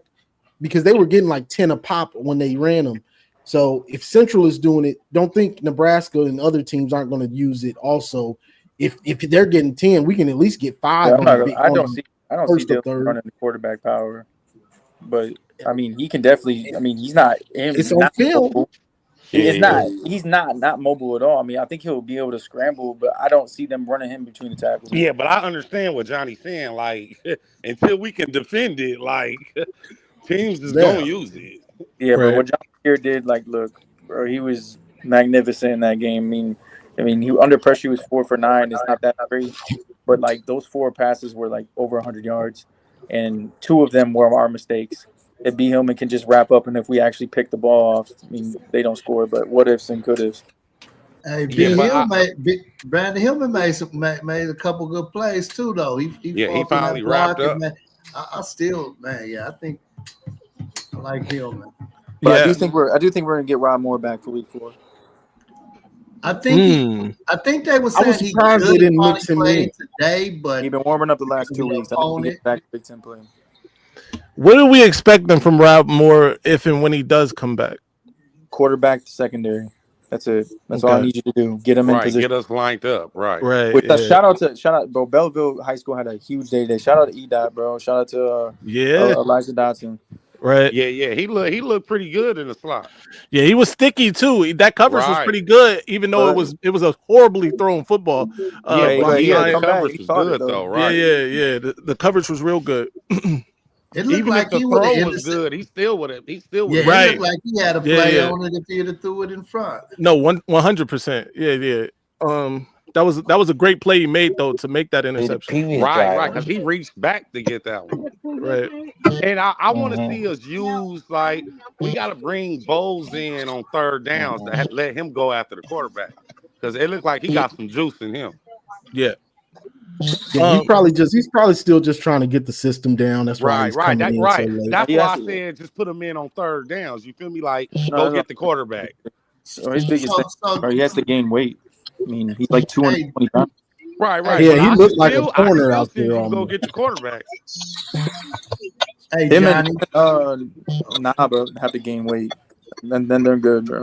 because they were getting like 10 a pop when they ran them. So if Central is doing it, don't think Nebraska and other teams aren't going to use it also. If they're getting 10, we can at least get 5. I don't see Dylan running the quarterback power. But, I mean, he can definitely – I mean, he's not – It's on film. He's not mobile at all. I mean, I think he'll be able to scramble, but I don't see them running him between the tackles. Yeah, but I understand what Johnny's saying. Like, until we can defend it, like, teams is going to use it. Yeah, but what Johnny here did, like, look, bro, he was magnificent in that game. I mean, he under pressure, he was 4 for 9. It's not that great, but like those 4 passes were like over 100 yards, and 2 of them were our mistakes. If B. Hillman can just wrap up, and if we actually pick the ball off, I mean, they don't score, but what ifs and could ifs. Hey, Brandon Hillman made a couple good plays too, though. He finally wrapped up. I still, I think I like Hillman. But I do think we're gonna get Rob Moore back for week 4. I think they were saying he didn't mix him in today, but he's been warming up the last 2 weeks. I think he gets back to Big Ten play. What do we expect them from Rob Moore if and when he does come back? Quarterback to secondary. That's it. That's all I need you to do. Get him in position. Get us lined up. Right. Shout out, bro. Belleville High School had a huge day today. Shout out to E-Dot, bro. Shout out to Elijah Dotson. Right. Yeah. He looked pretty good in the slot. Yeah, he was sticky too. That coverage was pretty good, even though it was a horribly thrown football. The coverage was good though, right? Yeah. The coverage was real good. It looked even like if the throw was good, he still would have. It looked like he had a play on it if he'd have threw it in front. No, 100%. Yeah. That was a great play he made though to make that interception. Right. Because he reached back to get that one. Right. And I want to see us use we got to bring Bowles in on 3rd downs to let him go after the quarterback because it looked like he got some juice in him. Yeah. Yeah, he's probably still just trying to get the system down. That's why he's coming in so late. That's why I said just put him in on 3rd downs. You feel me? Like go get the quarterback. So his biggest thing, he has to gain weight. I mean, he's like 220 pounds. Right. Yeah, he looked like a corner out there. Go get the quarterback. Hey, Johnny. Bro, have to gain weight. Then they're good, bro.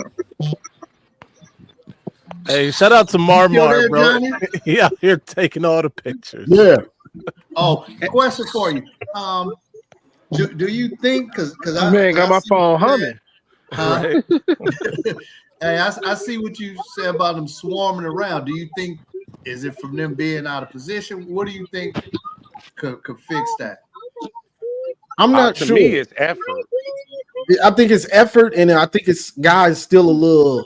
Hey, shout out to Marmar, bro. He out here taking all the pictures. Yeah. Oh, question for you. Do you think because I got my phone humming? Hey, I see what you say about them swarming around. Do you think Is it from them being out of position? What do you think could fix that? I'm not to sure. me, it's effort. I think it's effort, and I think it's guys still a little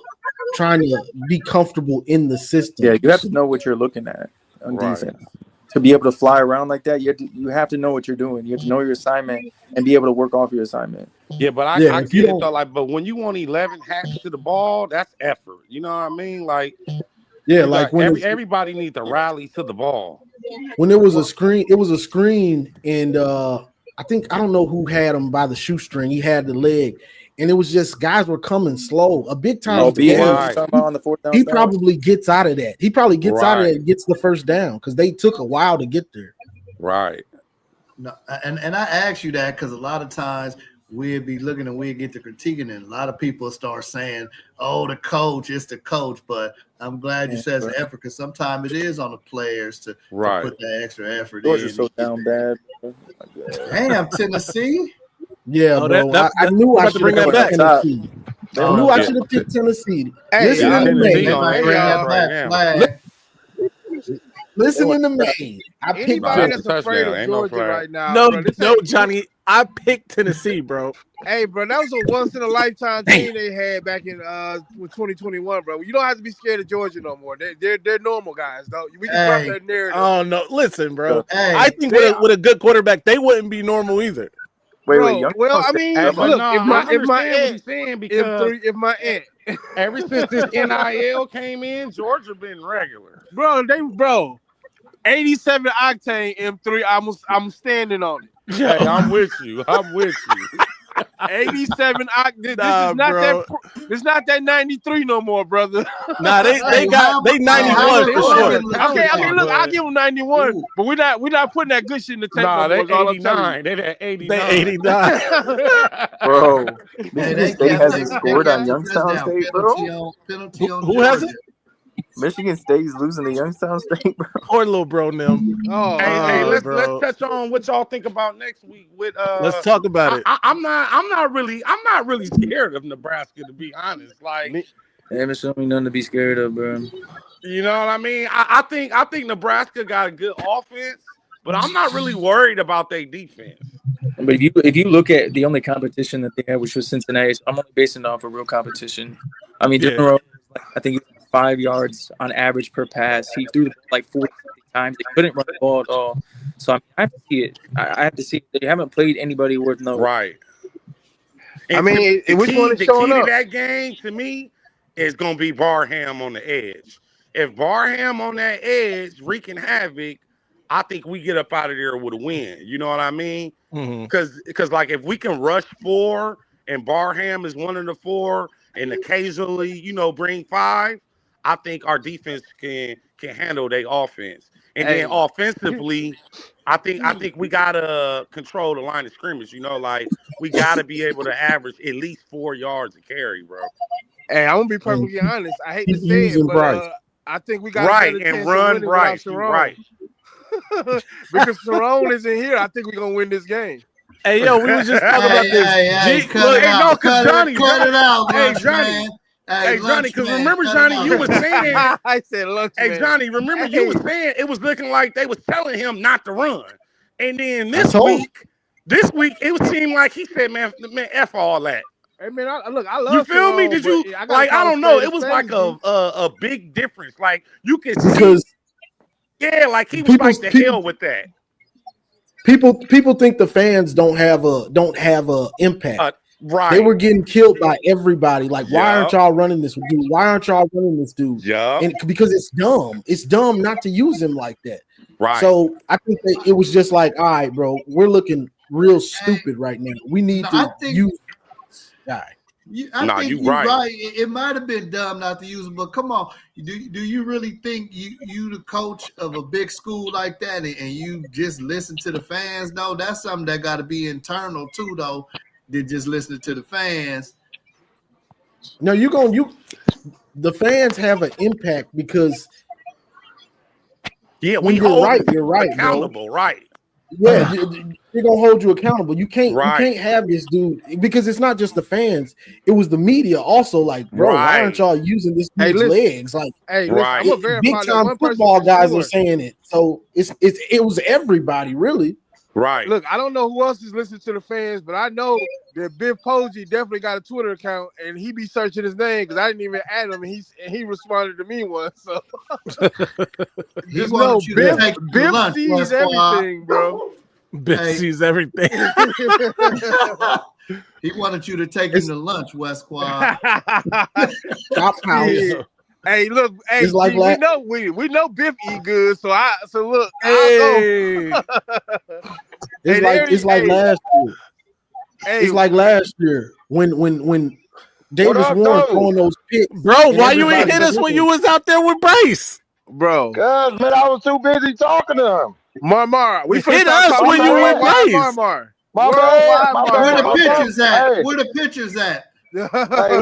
trying to be comfortable in the system. Yeah, you have to know what you're looking at on defense. To be able to fly around like that, you have to know what you're doing. You have to know your assignment and be able to work off your assignment. Yeah, but I get it though. Like, but when you want 11 hats to the ball, that's effort. You know what I mean? Like, yeah, like when everybody needs to rally to the ball. When it was a screen, and I don't know who had him by the shoestring. He had the leg, and it was just guys were coming slow. A big time. On the fourth down he pass? probably gets out of that. He probably gets out of that and gets the first down because they took a while to get there. Right. No, and I ask you that because a lot of times we'd be looking and we'd get to critiquing, and a lot of people start saying, "Oh, the coach, it's the coach." But I'm glad you said it's effort because sometimes it is on the players to put that extra effort in. Georgia's so down bad. Damn, Tennessee. Yeah, bro. I knew I should have picked Tennessee. I knew I should have picked Tennessee. Listen in the main. Listen in the main. I picked Anybody that's afraid of Georgia right now. No, Johnny. I picked Tennessee, bro. Hey, bro, that was a once in a lifetime team they had back in 2021, bro. You don't have to be scared of Georgia no more. They're normal guys, though. We can drop that narrative. Oh no, listen, bro. I think with a good quarterback, they wouldn't be normal either. Wait. Well, I mean, look, if my aunt, ever since this NIL came in, Georgia been regular, bro. 87 octane M3. I'm standing on it. Hey, I'm with you. 87 octane. It's not that 93 no more, brother. Nah, they 91 for sure. Okay, look, I'll give them 91, but we're not putting that good shit in the tank. Nah, they 89. They at 89. They 89. Bro, Michigan State hasn't scored on Youngstown State, bro. Who has it? Michigan State's losing to Youngstown State, bro. Poor little bro, them. Hey, let's touch on what y'all think about next week. With let's talk about it. I'm not really scared of Nebraska, to be honest. Like, they haven't shown me nothing to be scared of, bro. You know what I mean? I think Nebraska got a good offense, but I'm not really worried about their defense. But if you look at the only competition that they had, which was Cincinnati, so I'm only basing it off of real competition. I mean, I think 5 yards on average per pass. He threw the ball like 40 times. They couldn't run the ball at all. So I have to see it. I have to see it. They haven't played anybody worth knowing. Right. I mean, which one is showing up? The key to that game to me is going to be Barham on the edge. If Barham on that edge wreaking havoc, I think we get up out of there with a win. You know what I mean? Because like if we can rush 4 and Barham is one of the 4 and occasionally, bring 5, I think our defense can handle their offense. And then offensively, I think we gotta control the line of scrimmage. Like we gotta be able to average at least 4 yards a carry, bro. Hey, I'm gonna be perfectly honest. I hate to say it, but I think we got and run Bryce. Right. Because Sharon isn't here. I think we're gonna win this game. Hey, yo, we was just talking about this. Cut it out, Hey, Johnny. Hey, Johnny, because remember, Johnny, you was saying. I said, look, hey, Johnny, remember you was saying it was looking like they was telling him not to run. And then this week, it would seem like he said, man, F all that. Hey, man, I love you. Feel me? Did you, I don't know. It was like a big difference. Like, you could see. Yeah, like he was like the hell with that. People think the fans don't have a impact. Right. They were getting killed by everybody. Like, why aren't y'all running this dude? Why aren't y'all running this dude? Yeah. And because it's dumb. It's dumb not to use him like that. Right. So I think that it was just like, all right, bro, we're looking real stupid right now. We need to use this guy. I think you're right. It might have been dumb not to use him, but come on. Do you really think you the coach of a big school like that and you just listen to the fans? No, that's something that got to be internal too, though. Than just listening to the fans. No, the fans have an impact because when you're right, accountable, bro. Right. Yeah, they're gonna hold you accountable. You can't have this dude because it's not just the fans; it was the media also. Like, bro, why aren't y'all using this dude's legs? Like, listen, I'm gonna verify big that time one person football for guys sure. are saying it. So it was everybody really. Right. Look, I don't know who else is listening to the fans, but I know that Biff Poggi definitely got a Twitter account, and he be searching his name because I didn't even add him, and he responded to me once. So just know Biff sees everything, bro. Biff sees everything. He wanted you to take him to lunch, West Quad. Yeah. Hey, look, hey, It's like we know Biff eat good, so look, hey. I'll go. It's like last year. Hey, it's like last year when Davis Warren throwing those picks. Bro, why you ain't hit us when you was out there with Bryce? Bro. Cause man, I was too busy talking to him. Marmar, we hit us when you with Bryce. Marmar. My bad. Where the pictures at? Hey. Where the pictures at? Hey,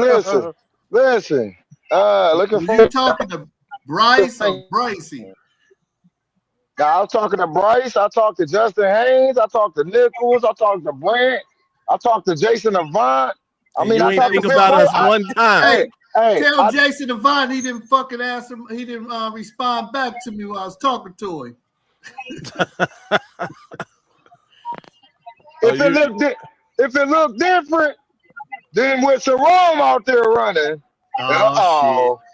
listen. Looking for you talking to Bryce or Bricey? Now, I was talking to Bryce. I talked to Justin Haynes. I talked to Nichols. I talked to Brent. I talked to Jason Avant. I mean, you ain't think about us one time. Hey, tell Jason Avant he didn't fucking answer. He didn't respond back to me while I was talking to him. If it looked different, then with Jerome out there running. Jolene.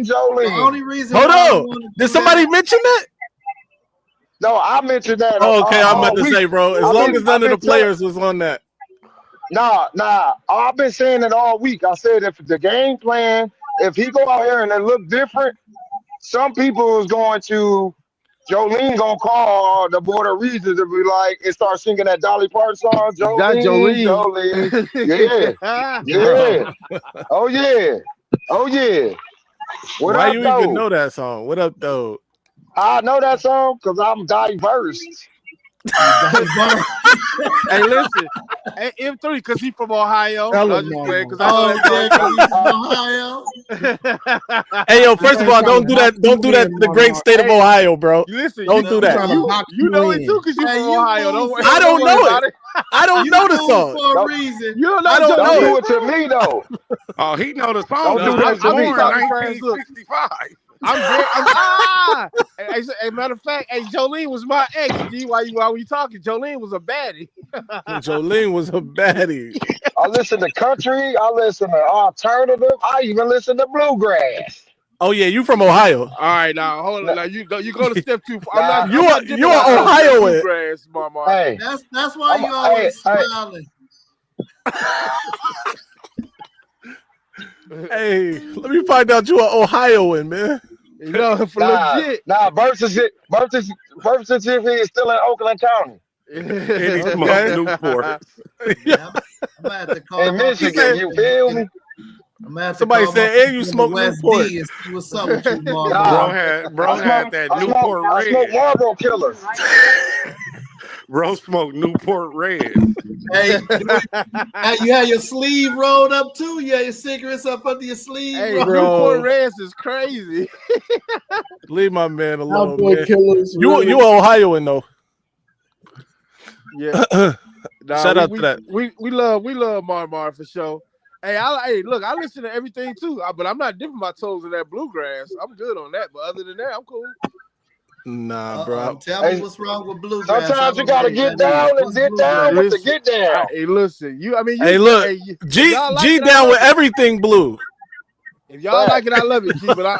The only reason hold on. Did somebody mention that? No, I mentioned that. Oh, okay, I'm about to say, bro. As long as none of the players was on that. Nah. I've been saying it all week. I said if the game plan, if he go out here and it look different, some people is going to Jolene gonna call the Board of Regents and be like and start singing that Dolly Parton song. Jolene. Yeah. Oh yeah. What Why up, you though? even know that song? What up, though? I know that song because I'm diverse. Hey, listen, hey, M3 because he's from Ohio. Ohio. Hey, yo, first of all, don't do that. Don't do that to the great state of Ohio, bro. Listen, don't do that. You know it too because you're from Ohio. Don't worry. I don't know it. I don't know the song. For a reason. You don't know. I don't know do it it to me though. Oh, he know the song. Don't do that to me. 1965. Hey, matter of fact, hey, Jolene was my ex. G, while we talking, Jolene was a baddie. Jolene was a baddie. I listen to country. I listen to alternative. I even listen to bluegrass. Oh yeah, you from Ohio? All right, now hold on. Now you go to step too far. I'm you are Ohioan. Hey, that's why you always smiling. Hey, let me find out you are Ohioan, man. You know, for legit. Versus if he is still in Oakland County. Okay. Newport. I'm at to call in Michigan, you feel me? Somebody said, "Hey, you smoke Newport." See what's up with you, bro had that Newport Red. I smoke Marlboro Killers. Bro smoked Newport Red. Hey, you had your sleeve rolled up too. You had your cigarettes up under your sleeve. Hey, bro. Newport Reds is crazy. Leave my man alone, man. Killers, You are Ohioan though. Yeah. Shout out to that. We love Marmar for sure. Hey, look, I listen to everything too, but I'm not dipping my toes in that bluegrass. I'm good on that, but other than that, I'm cool. Nah, bro. Tell me what's wrong with bluegrass. Sometimes you gotta get down and get down with the get down. Hey, listen, Hey, look, G down with everything blue. If y'all like it, I love it, G. But I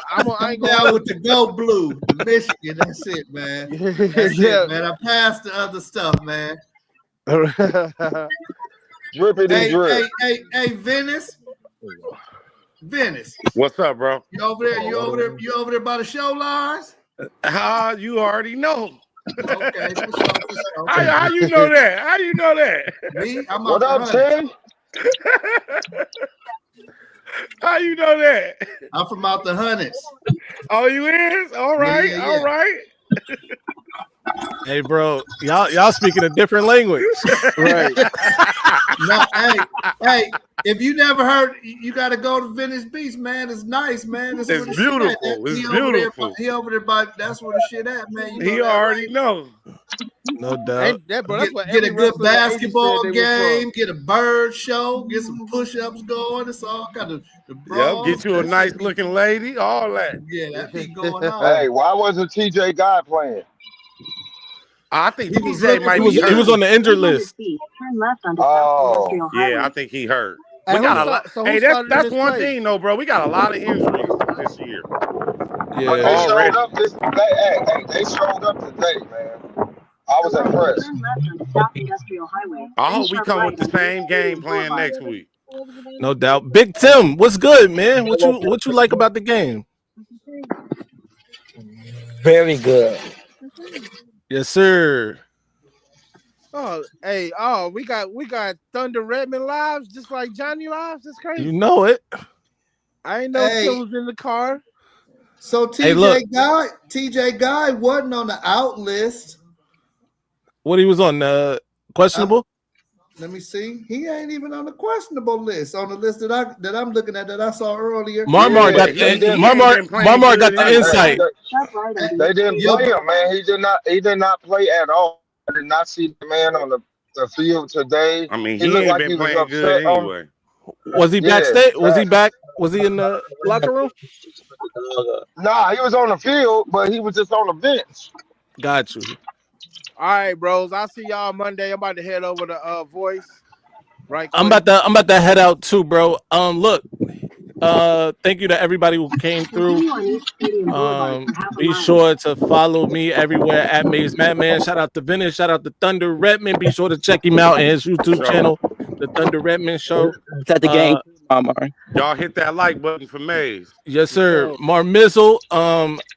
ain't down with the go blue, the Michigan. That's it, man. That's it, man. I passed the other stuff, man. Drippity drip. Hey, Venice. What's up, bro? You over there? You over there by the show lines? You already know. Okay. How you know that? How you know that? Me? I'm what up, Tim? How you know that? I'm from out the hundreds. Oh, you is? All right, Yeah. all right. Hey, bro, y'all speaking a different language, Right? No, hey, if you never heard, you got to go to Venice Beach, man. It's nice, man. That's It's where the shit at. beautiful. It's beautiful. He over there, but that's where the shit at, man. You know He that, already right? know. no doubt. Ain't that, bro? That's what Get every a good wrestler in the 80s said basketball they was game, get a bird show, get some push-ups going. It's all kind of the Yep, bras. get you a nice looking lady, all that. Yeah, that be going on. Hey, why wasn't TJ Guy playing? I think He was TJ looking might for be you. hurt. He was on the injured list. Oh, Yeah, I think he hurt. Hey, We got a who lot. so who Hey, started in that's his one place? thing, though, bro. We got a lot of injuries this year. but they Yeah, showed Already. up this. They showed up today, man. I was impressed. I hope we come with the same game plan next week. no doubt. Big Tim, what's good, man? What you like about the game? Very good. Yes, sir. Oh, hey, we got Thunder Redmond lives just like Johnny lives. That's crazy. You know it. I ain't know Hey. Tim was in the car. So Hey, look. TJ Guy wasn't on the out list. What he was on? Questionable. Let me see. He ain't even on the questionable list. On the list that I'm looking at that I saw earlier. Marmar got Marmar got the insight. They didn't play him, man. He did not play at all. I did not see the man on the field today. I mean, He he looked ain't like been he was playing good upset anyway. Was he Yeah, backstage? Was he facts. back? Was he in the locker room? Nah, he was on the field, but he was just on the bench. Got you. All right, bros. I'll see y'all Monday. I'm about to head over to Voice. Right. I'm about to head out too, bro. Look, thank you to everybody who came through. Be sure to follow me everywhere at Maze Madman. Shout out to Venice. Shout out to Thunder Redmond. Be sure to check him out in his YouTube channel, the Thunder Redmond Show. It's at the game. Y'all hit that like button for Maze. Yes, sir. Marmizzle.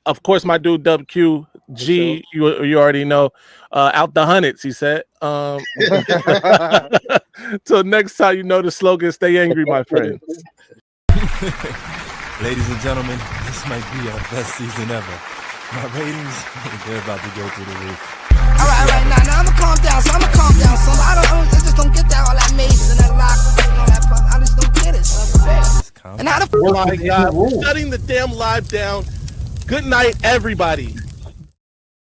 Of course, my dude WQ G. You already know. Out the hundreds, he said. Till next time, you know the slogan: "Stay angry, my friends." Ladies and gentlemen, this might be our best season ever. My ratings, they're about to go through the roof. All right, now I'ma calm down. So I just don't get that all that mace and that lock and all that. I just don't get it. So. And how the Oh my God, we're shutting the damn live down. Good night, everybody.